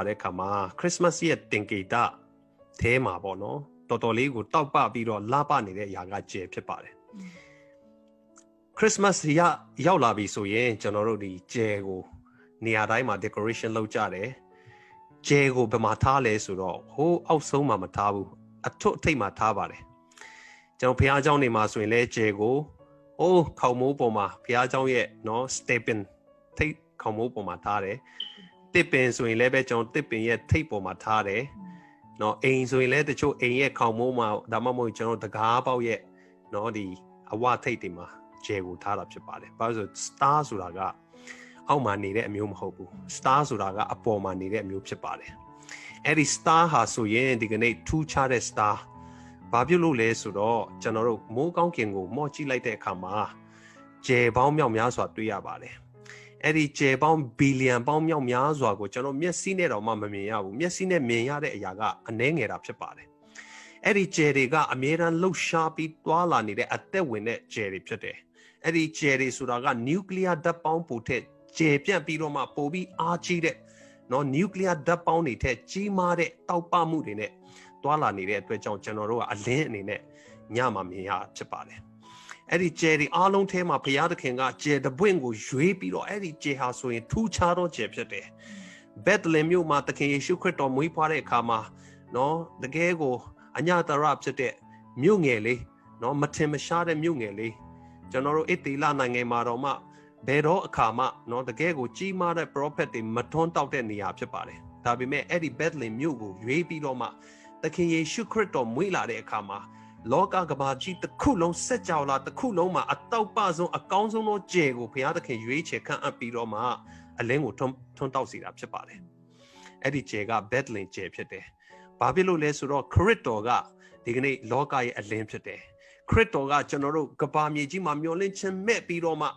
တဲ့အခါမှာ Christmas ရဲ့တင်ကေတအဲမှာပေါ့နော်တော်တော်လေးကိုတောက်ပပြီးတော့လှပနေတဲ့အရာကကျယ်ဖြစ်ပါတယ် Christmas ရောက်လာပြီဆိုရင်ကျွန်တော်တို့ဒီကျယ်ကိုနေရာတိုင်းမှာ decoration လုပ်ကြတယ်ကျယ်ကိုဘယ်မှာထားလဲဆိုတော့ဟိုးအောက်ဆုံးမှာမထားဘူးအထွတ်အထိပ်မှာထားပါတယ်ကျွန်တော်ဘုရားကျောင်းနေမှာဆိုရင်လည်းကျယ်ကိုဟိုးခေါင်မိုးပေါ်မှာဘုရားကျောင်းရဲ့နော် stepping ထိပ်ခေါင်မိုးပေါ်မှာထားတယ်တစ်ပင်ဆိုရင်လည်းပဲကျွန်တော်တစ်ပင်ရဲ့ထိပ်ပေါ်မှာထားတယ်နော်အိမ်ဆိုရင်လည်းတချို့အိမ်ရဲ့ခေါင်မိုးမှာဒါမှမဟုတ်ကျွန်တော်တကားပေါက်ရဲ့နော်ဒီအဝထိပ်တွေမှာကျယ်ကိုထားတာဖြစ်ပါတယ်ဘာလို့ဆို star ဆိုတာကအောက်မှာနေတဲ့အမျိုးမဟုတ်ဘူး star ဆိုတာကအပေါ်မှာနေတဲ့အမျိုးဖြစ်ပါတယ်အဲ့ဒီ star ဟာဆိုရင်ဒီကနေ့ထူးခြားတဲ့ star ဘာဖြစ်လို့လဲဆိုတော့ကျွန်တော်တို့မိုးကောင်းကင်ကိုမော့ကြည့်လိုက်တဲ့အခါမှာကျယ်ပေါင်းမြောက်များစွာတွေ့ရပါတယ်အဲ့ဒီကျယ်ပေါင်းဘီလီယံပေါင်းမြောက်များစွာကိုကျွန်တော်မျက်စိနဲ့တော့မှမမြင်ရဘူးမျက်စိနဲ့မြင်ရတဲ့အရာကအနည်းငယ်တာဖြစ်ပါတယ်အဲ့ဒီကျယ်တွေကအမြဲတမ်းလှုပ်ရှားပြီးတွာလာနေတဲ့အသက်ဝင်တဲ့ကျယ်တွေဖြစ်တယ်အဲ့ဒီကျယ်တွေဆိုတာကနျူကလ িয়ার ဓာတ်ပေါင်းပို့တဲ့ကျယ်ပြန့်ပြီးတော့မှပို့ပြီးအားကြီးတဲ့နော်နျူကလ িয়ার ဓာတ်ပေါင်းတွေထက်ကြီးမားတဲ့တောက်ပမှုတွေနဲ့တွာလာနေတဲ့အတွက်ကြောင့်ကျွန်တော်တို့ကအလင်းအနေနဲ့ညမှာမြင်ရဖြစ်ပါတယ်အဲ့ဒီကျယ်ဒီအားလုံးထဲမှာဘုရားသခင်ကကျယ်တပွင့်ကိုရွေးပြီးတော့အဲ့ဒီကျယ်ဟာဆိုရင်ထူးခြားသောကျယ်ဖြစ်တယ်ဘက်သလင်မြို့မှာသခင်ယေရှုခရစ်တော်မွေးဖွားတဲ့အခါမှာနော်တကယ်ကိုအညတရဖြစ်တဲ့မြို့ငယ်လေးနော်မထင်မရှားတဲ့မြို့ငယ်လေးကျွန်တော်တို့အတေလနိုင်ငံမှာတော့မှဘယ်တော့အခါမှနော်တကယ်ကိုကြီးမားတဲ့ prophet တွေမထွန်းတောက်တဲ့နေရာဖြစ်ပါတယ်ဒါပေမဲ့အဲ့ဒီဘက်သလင်မြို့ကိုရွေးပြီးတော့မှသခင်ယေရှုခရစ်တော်မွေးလာတဲ့အခါမှာလောကကဘာကြီးတစ်ခုလုံးစက်ကြောလာတစ်ခုလုံးမှာအတောက်ပဆုံးအကောင်းဆုံးသောကျယ်ကိုဘုရားသခင်ရွေးချယ်ခန့်အပ်ပြီးတော့မှအလင်းကိုထွန်းတောက်စေတာဖြစ်ပါတယ်အဲ့ဒီကျယ်ကဘက်သလင်ကျယ်ဖြစ်တယ်ဘာဖြစ်လို့လဲဆိုတော့ခရစ်တော်ကဒီကနေ့လောကရဲ့အလင်းဖြစ်တယ်ခရစ်တော်ကကျွန်တော်တို့ကဘာမြေကြီးမှာမျောလင့်ခြင်းမဲ့ပြီးတော့မှ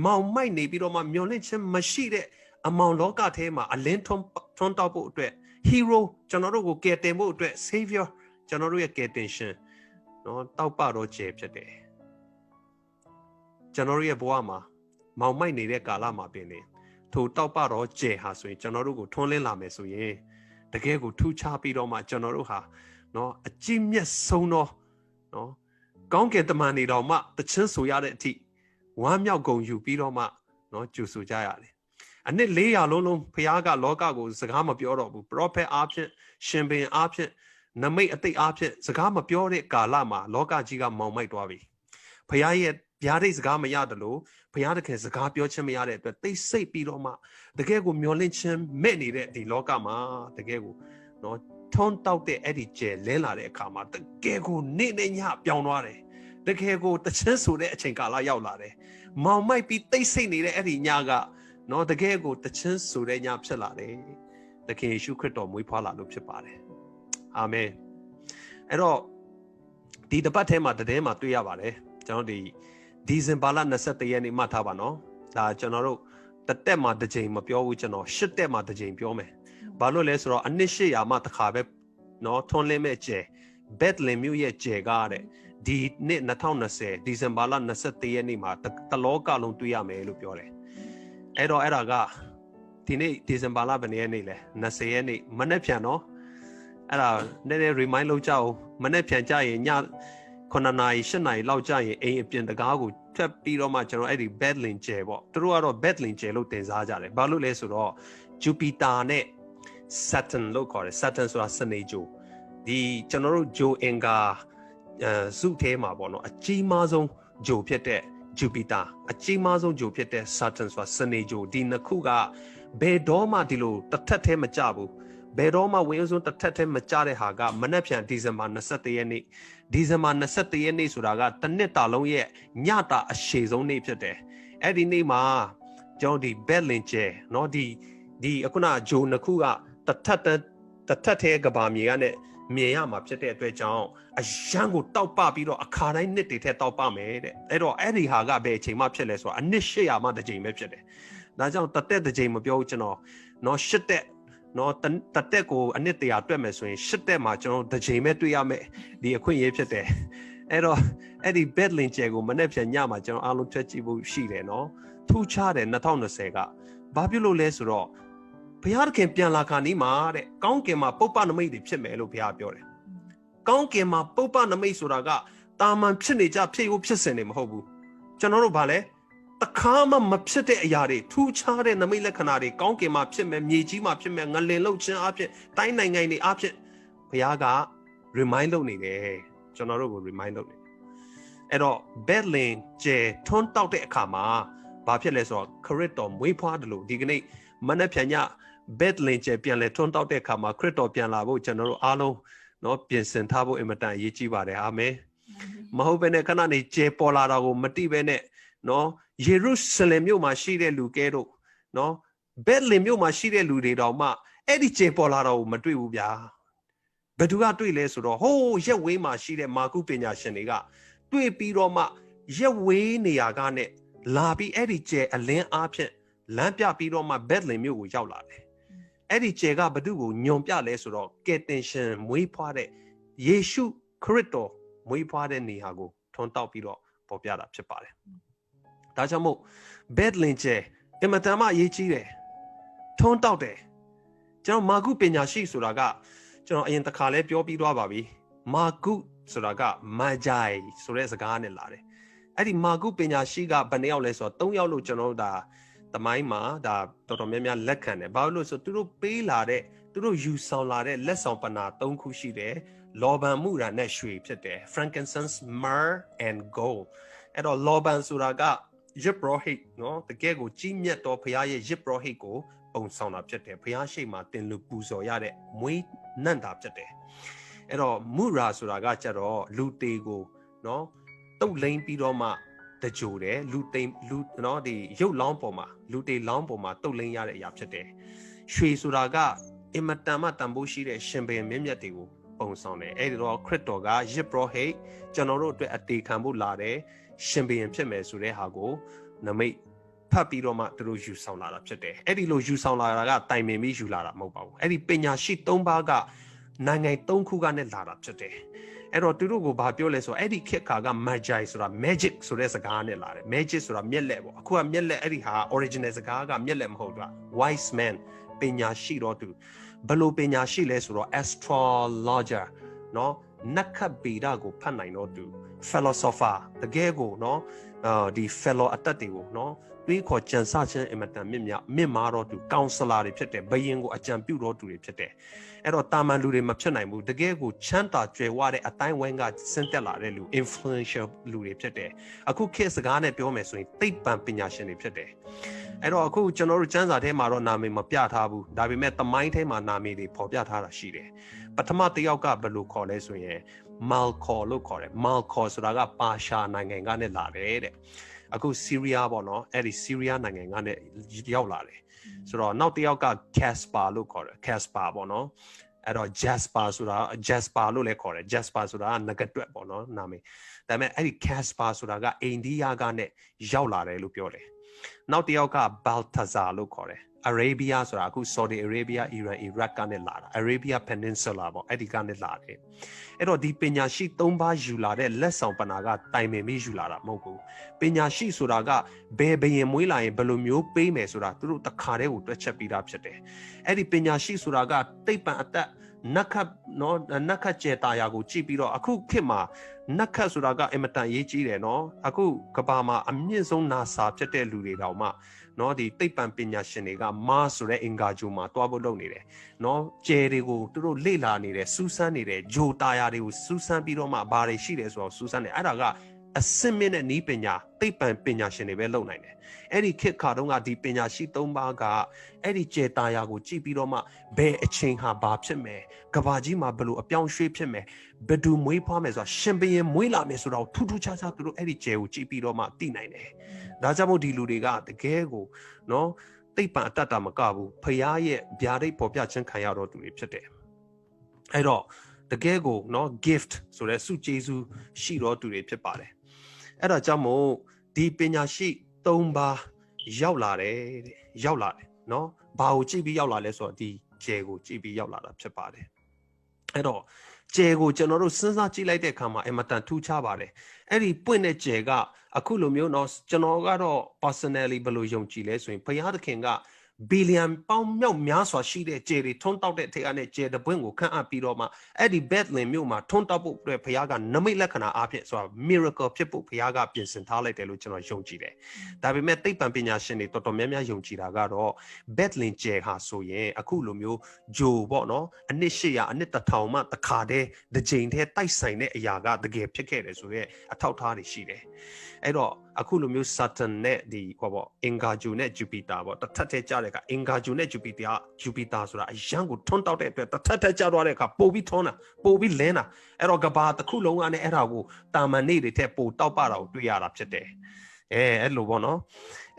မောင်မိုက်နေပြီးတော့မှမျောလင့်ခြင်းမရှိတဲ့အမောင်လောကထဲမှာအလင်းထွန်းတောက်ဖို့အတွက် hero ကျွန်တော်တို့ကိုကယ်တင်ဖို့အတွက် savior ကျွန်တော်တို့ရဲ့ကယ်တင်ရှင်နော်တောက်ပတော့ကျယ်ဖြစ်တယ်ကျွန်တော်ရဲ့ဘဝမှာမောင်မိုက်နေတဲ့ကာလမှာပင်လေထိုတောက်ပတော့ကျယ်ဟာဆိုရင်ကျွန်တော်တို့ကိုထွန်းလင်းလာမယ်ဆိုရင်တကယ်ကိုထူးခြားပြီးတော့မှကျွန်တော်တို့ဟာနော်အကြည့်မြတ်ဆုံးတော့နော်ကောင်းကင်တမန်တွေတော်မှတချင်းဆိုရတဲ့အထိဝမ်းမြောက်ဂုဏ်ယူပြီးတော့မှနော်ကြိုဆိုကြရတယ်အနှစ်400လုံးဘုရားကလောကကိုစကားမပြောတော့ဘူး prophet အားဖြင့်ရှင်ဘင်အားဖြင့်နမိတ်အသိအားဖြင့်စကားမပြောတဲ့ကာလမှာလောကကြီးကမောင်မိုက်သွားပြီဘုရားရဲ့ဗျာဒိတ်စကားမရတယ်လို့ဘုရားသခင်စကားပြောခြင်းမရတဲ့အတွက်သိစိတ်ပြီးတော့မှတကယ်ကိုမျောလင့်ခြင်းမဲ့နေတဲ့ဒီလောကမှာတကယ်ကိုနော်ထွန်းတောက်တဲ့အဲ့ဒီကျယ်လဲလာတဲ့အခါမှာတကယ်ကိုနေ့နဲ့ညပြောင်းသွားတယ်တကယ်ကိုတချင်းဆိုတဲ့အချိန်ကာလရောက်လာတယ်မောင်မိုက်ပြီးသိစိတ်နေတဲ့အဲ့ဒီညကနော်တကယ်ကိုတချင်းဆိုတဲ့ညဖြစ်လာတယ်သခင်ယေရှုခရစ်တော်မွေးဖွားလာလို့ဖြစ်ပါတယ်အာမင်အဲ့တော့ဒီတပတ်ထဲမှာတည်မှာတွေ့ရပါတယ်ကျွန်တော်ဒီဇင်ဘာလ21ရက်နေ့မှတ်ထားပါနော်ဒါကျွန်တော်တို့တစ်တက်မှာတစ်ချိန်မပြောဘူးကျွန်တော်10တက်မှာတစ်ချိန်ပြောမယ်ဘာလို့လဲဆိုတော့အနှစ်800မှတစ်ခါပဲနော်ထွန်းလင်းမဲ့ကျယ်ဘက်သလင်မြို့ရဲ့ကျယ်ကားတဲ့ဒီနှစ်2020ဒီဇင်ဘာလ21ရက်နေ့မှာတလောကလုံးတွေ့ရမယ်လို့ပြောတယ်အဲ့တော့အဲ့ဒါကဒီနေ့ဒီဇင်ဘာလဘယ်ရက်နေ့လဲ20ရက်နေ့မနေ့ပြန်နော်အဲ့ဒါနည်းနည်း remind လုပ်ကြအောင်မနေ့ပြန်ကြရင်ည9နာရီ10နာရီလောက်ကြရင်အိမ်အပြင်တကားကိုထပ်ပြီးတော့မှကျွန်တော်အဲ့ဒီ Bethlehem ကျယ်ပေါ့သူတို့ကတော့ Bethlehem ကျယ်လို့တင်စားကြတယ်ဘာလို့လဲဆိုတော့ Jupiter နဲ့ Saturn လို့ခေါ်တယ် Saturn ဆိုတာစနေဂျိုဒီကျွန်တော်တို့ဂျိုအင်ကာစုထဲမှာပေါ့နော်အကြီးမားဆုံးဂျိုဖြစ်တဲ့ Jupiter အကြီးမားဆုံးဂျိုဖြစ်တဲ့ Saturn ဆိုတာစနေဂျိုဒီနှစ်ခုကဘယ်တော့မှဒီလိုတစ်ထက်ထဲမကြဘူးဘယ်တော့မှဝင်းစုံတစ်ထက်ထဲမကြတဲ့ဟာကမနက်ဖြန်ဒီဇင်ဘာ21ရက်နေ့ဒီဇင်ဘာ21ရက်နေ့ဆိုတာကတစ်နှစ်တာလုံးရဲ့ညတာအရှည်ဆုံးနေ့ဖြစ်တယ်အဲ့ဒီနေ့မှာကျွန်တော်ဒီဘက်လင်ကျဲเนาะဒီအခုနဂျိုနှစ်ခုကတစ်ထက်ထဲကဘာမြေကနဲ့မြင်ရမှာဖြစ်တဲ့အတွက်ကြောင့်အရန်ကိုတောက်ပပြီးတော့အခါတိုင်းနှစ်တွေထက်တောက်ပမယ်တဲ့အဲ့တော့အဲ့ဒီဟာကဘယ်အချိန်မှဖြစ်လဲဆိုတာအနှစ်800မှတစ်ချိန်ပဲဖြစ်တယ်ဒါကြောင့်တစ်ချိန်မပြောဘူးကျွန်တော်เนาะ8တက်နော်တတက်ကိုအနှစ်တရာတွက်မယ်ဆိုရင်10တက်မှာကျွန်တော်တစ်ချိန်ပဲတွေ့ရမယ်ဒီအခွင့်အရေးဖြစ်တယ်အဲ့တော့အဲ့ဒီ Bethlehem ကျယ်ကိုမနေ့ပြန်ညမှာကျွန်တော်အားလုံးဖြတ်ကြည့်ဖို့ရှိတယ်နော်ထူးခြားတယ်2020ကဘာဖြစ်လို့လဲဆိုတော့ဘ ဘုရားသခင်ပြန်လာခါနီးမှာတဲ့ကောင်းကင်မှာပုပ္ပနမိတ်တွေဖြစ်မယ်လို့ဘုရားပြောတယ်ကောင်းကင်မှာပုပ္ပနမိတ်ဆိုတာကတာမန်ဖြစ်နေကြဖြစ်ကိုဖြစ်စင်နေမဟုတ်ဘူးကျွန်တော်တို့ဗာလဲတခါမှမဖြစ်တဲ့အရာတွေထူးခြားတဲ့နမိတ်လက္ခဏာတွေကောင်းကင်မှာဖြစ်မယ်မြေကြီးမှာဖြစ်မယ်ငလင်လှုပ်ခြင်းအဖြစ်တိုင်းနိုင်ငံတွေအဖြစ်ဘုရားက remind လုပ်နေတယ်ကျွန်တော်တို့ကို remind လုပ်နေတယ်အဲ့တော့ Bethlehem ကျဲထွန်းတောက်တဲ့အခါမှာဘာဖြစ်လဲဆိုတော့ခရစ်တော်မွေးဖွားတယ်လို့ဒီကနေ့မနက်ဖြန်ည Bethlehem ကျဲပြန်လဲထွန်းတောက်တဲ့အခါမှာခရစ်တော်ပြန်လာဖို့ကျွန်တော်တို့အားလုံးနော်ပြင်ဆင်ထားဖို့အင်မတန်အရေးကြီးပါတယ်အာမင်မဟုတ်ဘဲနဲ့ခဏနေကျဲပေါ်လာတာကိုမတိဘဲနဲ့နော်ယေရုရှလင်မြို့မှာရှိတဲ့လူကဲတို့နော်ဘက်လင်မြို့မှာရှိတဲ့လူတွေတောင်မှအဲ့ဒီကျဲပေါ်လာတာကိုမတွေ့ဘူးဗျာဘယ်သူကတွေ့လဲဆိုတော့ဟိုးရက်ဝေးမှာရှိတဲ့မာကုပညာရှင်တွေကတွေ့ပြီးတော့မှရက်ဝေးနေရာကနဲ့လာပြီးအဲ့ဒီကျဲအလင်းအားဖြင့်လမ်းပြပြီးတော့မှဘက်လင်မြို့ကိုရောက်လာတယ်အဲ့ဒီကျဲကဘသူကိုညွန်ပြလဲဆိုတော့ကယ်တင်ရှင်မွေးဖွားတဲ့ယေရှုခရစ်တော်မွေးဖွားတဲ့နေရာကိုထွန်းတောက်ပြီးတော့ပေါ်ပြတာဖြစ်ပါတယ်ဒါကြောင့်မို့ဘက်လင်ကျဲအမတန်မှအရေးကြီးတယ်ထွန်းတောက်တယ်ကျွန်တော်မာကုပညာရှိဆိုတာကကျွန်တော်အရင်တစ်ခါလဲပြောပြီးသွားပါပြီမာကုဆိုတာကမာဂျိုင်ဆိုတဲ့စကားနဲ့လာတယ်အဲ့ဒီမာကုပညာရှိကဘယ်နှယောက်လဲဆိုတော့3ယောက်လို့ကျွန်တော်တို့ဒါသမိုင်းမှာဒါတော်တော်များများလက်ခံတယ်ဘာလို့ဆိုသူတို့ပေးလာတဲ့သူတို့ယူဆောင်လာတဲ့လက်ဆောင်ပဏာ3ခုရှိတယ်လောဘန်မှုရာနဲ့ရွှေဖြစ်တယ် frankincense myrrh and gold အဲ့တော့လောဘန်ဆိုတာကယစ်ဘရဟိတ်နော်တကယ်ကိုကြီးမြတ်တော်ဘုရားရဲ့ယစ်ဘရဟိတ်ကိုပုံဆောင်တာဖြစ်တယ်ဘုရားရှိခိုးတင်လူပူဇော်ရတဲ့မွေးနန့်တာဖြစ်တယ်အဲ့တော့မူရာဆိုတာကကြတော့လူတေကိုနော်တုတ်လိမ့်ပြီးတော့မှတကြိုတယ်လူတိမ်လူနော်ဒီရုပ်လောင်းပေါ်မှာလူတေလောင်းပေါ်မှာတုတ်လိမ့်ရတဲ့အရာဖြစ်တယ်ရွှေဆိုတာကအင်မတန်မှတန်ဖိုးရှိတဲ့ရှင်ဘုရင်မြင့်မြတ်တွေကိုပုံဆောင်တယ်အဲ့ဒီတော့ခရစ်တော်ကယစ်ဘရဟိတ်ကျွန်တော်တို့အတွက်အသေးခံဖို့လာတယ်ရှင်ဘုရင်ဖြစ်မယ်ဆိုတဲ့ဟာကိုနမိတ်ဖတ်ပြီးတော့မှသူတို့ယူဆောင်လာတာဖြစ်တယ်အဲ့ဒီလိုယူဆောင်လာတာကတိုင်ပင်ပြီးယူလာတာမဟုတ်ပါဘူးအဲ့ဒီပညာရှိ3ပါးကနိုင်ငံ3ခုကနဲ့လာတာဖြစ်တယ်အဲ့တော့သူတို့ကိုဘာပြောလဲဆိုတော့အဲ့ဒီခေတ်ခါက magi ဆိုတာ magic ဆိုတဲ့စကားနဲ့လာတယ် magic ဆိုတာမျက်လက်ပေါ့အခုကမျက်လက်အဲ့ဒီဟာ original စကားကမျက်လက်မဟုတ်ဘူး wise man ပညာရှိတော့သူဘယ်လိုပညာရှိလဲဆိုတော့ astrologer နော်နက္ခဗေဒကိုဖတ်နိုင်တော့သူ philosopher တကယ်ကိုနော်ဒီ fellow အတတ်တွေကိုနော်တွေးခေါ်ကြံစခြင်းအင်မတန်မြင့်မားတော့သူ counselor တွေဖြစ်တယ်ဘယင်ကိုအကြံပြုတော့သူတွေဖြစ်တယ်အဲ့တော့တာမန်လူတွေမဖြစ်နိုင်ဘူးတကယ်ကိုချမ်းသာကြွယ်ဝတဲ့အတိုင်းဝိုင်းကဆင်းသက်လာတဲ့လူ influential လူတွေဖြစ်တယ်အခုခေတ်စကားနဲ့ပြောမယ်ဆိုရင်သိပ္ပံပညာရှင်တွေဖြစ်တယ်အဲ့တော့အခုကျွန်တော်တို့ကျမ်းစာထဲမှာတော့နာမည်မပြထားဘူးဒါပေမဲ့သမိုင်းထဲမှာနာမည်တွေဖော်ပြထားတာရှိတယ်ပထမတစ်ယောက်ကဘယ်လိုခေါ်လဲဆိုရင် Malchor လို့ခေါ်တယ် Malchor ဆိုတာကပါရှာနိုင်ငံကနေလာတယ်တဲ့အခုဆီးရီးယားပေါ့နော်အဲ့ဒီဆီးရီးယားနိုင်ငံကနေရောက်လာတယ်ဆိုတော့နောက်တစ်ယောက်က Caspar လို့ခေါ်တယ် Caspar ပေါ့နော်အဲ့တော့ Jasper ဆိုတာ Jasper လို့လည်းခေါ်တယ် Jasper ဆိုတာကငကတွက်ပေါ့နော်နာမည်ဒါပေမဲ့အဲ့ဒီ Caspar ဆိုတာကအိန္ဒိယကနေရောက်လာတယ်လို့ပြောတယ်နောက်တစ်ယောက်က Balthazar လို့ခေါ်တယ် Arabia ဆိုတာအခု Saudi Arabia Iran Iraq ကနေလာတာ Arabia Peninsula ပေါ့အဲ့ဒီကနေလာတယ်အဲ့တော့ဒီပညာရှိ3ပါးယူလာတဲ့လက်ဆောင်ပဏာကတိုင်ပင်ပြီးယူလာတာမဟုတ်ဘူးပညာရှိဆိုတာကဘယ်ဘယင်မွေးလာရင်ဘယ်လိုမျိုးပေးမယ်ဆိုတာသူတို့တခါတည်းကိုတွက်ချက်ပြီးသားဖြစ်တယ်အဲ့ဒီပညာရှိဆိုတာကသိပ္ပံအတတ်နက္ခနော်နက္ခကျေတာယာကိုကြည့်ပြီးတော့အခုခေတ်မှာနက္ခဆိုတာကအင်မတန်ရေးကြီးတယ်နော်အခုကမ္ဘာမှာအမြင့်ဆုံး NASA ဖြစ်တဲ့လူတွေတောင်မှနော်ဒီသိပ္ပံပညာရှင်တွေက Mars ဆိုတဲ့အင်္ဂါဂြိုဟ်မှာတွားဖို့လုပ်နေတယ်နော်ကျယ်တွေကိုသူတို့လေ့လာနေတယ်စူးစမ်းနေတယ်ဂျိုတာယာတွေကိုစူးစမ်းပြီးတော့မှဘာတွေရှိတယ်ဆိုတော့စူးစမ်းတယ်အဲ့ဒါကအစင်မြင့်တဲ့နည်းပညာသိပ္ပံပညာရှင်တွေပဲလုပ်နိုင်တယ်အဲ့ဒီခေတ်ခါတုန်းကဒီပညာရှိ3ပါးကအဲ့ဒီကျယ်တာယာကိုကြည့်ပြီးတော့မှဘယ်အချိန်ဟာဘာဖြစ်မယ်ကဘာကြီးမှာဘယ်လိုအပြောင်းရွှေ့ဖြစ်မယ်ဘယ်သူမွေးဖွားမယ်ဆိုတာရှင်ဘုရင်မွေးလာမယ်ဆိုတော့ထူးထူးခြားခြားသူတို့အဲ့ဒီကျယ်ကိုကြည့်ပြီးတော့မှသိနိုင်တယ်ဒါကြောင့်မို့ဒီလူတွေကတကယ်ကိုနော်သိပ္ပံအတတ်တာမကဘူးဖရားရဲ့ဗျာဒိတ်ပေါ်ပြခြင်းခံရတော့သူတွေဖြစ်တယ်အဲ့တော့တကယ်ကိုနော် gift ဆိုတဲ့စုကျေးဇူးရှိတော့သူတွေဖြစ်ပါတယ်အဲ့ဒါကြောင့်မို့ဒီပညာရှိ3ပါးရောက်လာတယ်နော်ဘာကိုကြည့်ပြီးရောက်လာလဲဆိုတော့ဒီကျယ်ကိုကြည့်ပြီးရောက်လာတာဖြစ်ပါတယ်အဲ့တော့ကျယ်ကိုကျွန်တော်တို့စဉ်းစားကြည့်လိုက်တဲ့အခါမှာအင်မတန်ထူးခြားပါတယ်အဲ့ဒီပွင့်တဲ့ကျယ်ကအခုလိုမျိုးတော့ကျွန်တော်ကတော့ personally ဘယ်လိုယုံကြည်လဲဆိုရင်ဘုရားသခင်က ဘီလီယံပေါင်းမြောက်များစွာရှိတဲ့ကျယ်တွေထွန်းတောက်တဲ့ထဲကနေကျယ်တပွင့်ကိုခန့်အပ်ပြီးတော့မှအဲ့ဒီ Bethlehem မြို့မှာထွန်းတောက်ဖို့အတွက်ဘုရားကနမိတ်လက္ခဏာအားဖြင့်ဆိုတာ miracle ဖြစ်ဖို့ဘုရားကပြင်ဆင်ထားလိုက်တယ်လို့ကျွန်တော်ယုံကြည်တယ်။ဒါပေမဲ့သိပ္ပံပညာရှင်တွေတော်တော်များများယုံကြည်တာကတော့ Bethlehem ကျယ်ဟာဆိုရင်အခုလိုမျိုးဂျိုပေါ့နော်အနှစ်800အနှစ်1000မှတစ်ခါတည်းတစ်ကြိမ်တည်းတိုက်ဆိုင်တဲ့အရာကတကယ်ဖြစ်ခဲ့တယ်ဆိုတော့အထောက်ထားတွေရှိတယ်။အဲ့တော့အခုလိုမျိုး Saturn နဲ့ဒီဟောပေါ့အင်္ဂါဂြိုလ်နဲ့ Jupiter ပေါ့တစ်ထပ်တည်းကျတဲ့အခါအင်္ဂါဂြိုလ်နဲ့ Jupiter ဆိုတာအရန်ကိုထွန်းတောက်တဲ့အတွက်တစ်ထပ်တည်းကျသွားတဲ့အခါပို့ပြီးထွန်းတာပို့ပြီးလင်းတာအဲ့တော့ကဘာတစ်ခုလုံးကနေအဲ့ဒါကိုတာမန်နေတွေထက်ပိုတောက်ပတာကိုတွေ့ရတာဖြစ်တယ်အဲ့လိုပေါ့နော်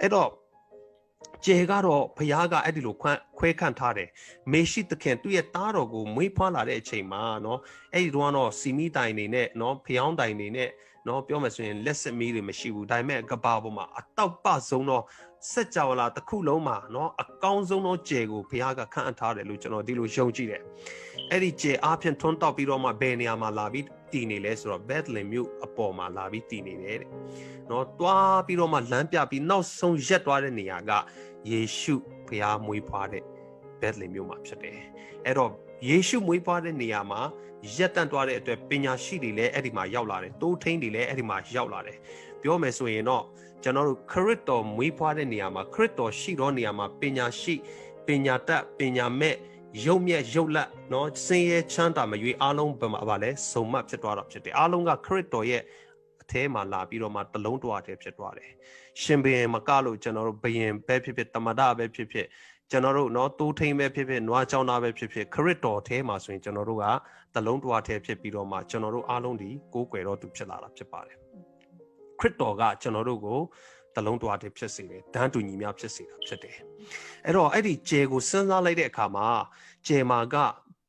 အဲ့တော့ကျဲကတော့ဘုရားကအဲ့ဒီလိုခွဲခန့်ထားတယ်မေရှိသခင်သူ့ရဲ့သားတော်ကိုမွေးဖွားလာတဲ့အချိန်မှာနော်အဲ့ဒီတော့စီမီတိုင်နေနဲ့နော်ဖျောင်းတိုင်နေနဲ့နော်ပြောမယ်ဆိုရင်လက်စမီးတွေမရှိဘူးဒါပေမဲ့ကဘာပေါ်မှာအတောက်ပဆုံးတော့စက်ကြဝဠာတစ်ခုလုံးမှာနော်အကောင်းဆုံးသောကျဲကိုဘုရားကခန့်အပ်ထားတယ်လို့ကျွန်တော်ဒီလိုယုံကြည်တယ်အဲ့ဒီကျဲအားဖြင့်ထွန်းတောက်ပြီးတော့မှဘယ်နေရာမှာလာပြီးတည်နေလဲဆိုတော့ Bethlehem မြို့အပေါ်မှာလာပြီးတည်နေတယ်တဲ့နော်တွားပြီးတော့မှလမ်းပြပြီးနောက်ဆုံးရက်သွားတဲ့နေရာကယေရှုဘုရားမွေးဖွားတဲ့ Bethlehem မြို့မှာဖြစ်တယ်အဲ့တော့ယေရှုမွေးဖွားတဲ့နေရာမှာရက်တန့်သွားတဲ့အတွက်ပညာရှိတွေလည်းအဲ့ဒီမှာရောက်လာတယ်တိုးထိန်းတွေလည်းအဲ့ဒီမှာရောက်လာတယ်ပြောမယ်ဆိုရင်တော့ကျွန်တော်တို့ခရစ်တော်မွေးဖွားတဲ့နေရာမှာခရစ်တော်ရှိသောနေရာမှာပညာရှိပညာတတ်ပညာမဲ့ရုပ်မြတ်ရုပ်လက်နော်စင်ရဲချမ်းသာမရွေးအားလုံးဘယ်မှာပါလဲစုံမဖြစ်သွားတော့ဖြစ်တယ်အားလုံးကခရစ်တော်ရဲ့အထဲမှာလာပြီးတော့မှတလုံးတွားတဲ့ဖြစ်သွားတယ်ရှင်ဘုရင်မကလို့ကျွန်တော်တို့ဘုရင်ပဲဖြစ်ဖြစ်တမန်တော်ပဲဖြစ်ဖြစ်ကျွန်တော်တို့နော်တိုးထိန်ပဲဖြစ်ဖြစ်နွားချောင်းသားပဲဖြစ်ဖြစ်ခရစ်တော်ထဲမှာဆိုရင်ကျွန်တော်တို့ကတလုံးတွားထဲဖြစ်ပြီးတော့မှကျွန်တော်တို့အားလုံးဒီကိုးကွယ်တော်သူဖြစ်လာတာဖြစ်ပါတယ်ခရစ်တော်ကကျွန်တော်တို့ကိုတလုံးတွားထဲဖြစ်စေတယ်တန်းတူညီမျှဖြစ်စေတာဖြစ်တယ်အဲ့တော့အဲ့ဒီကျဲကိုစဉ်းစားလိုက်တဲ့အခါမှာကျဲမှာက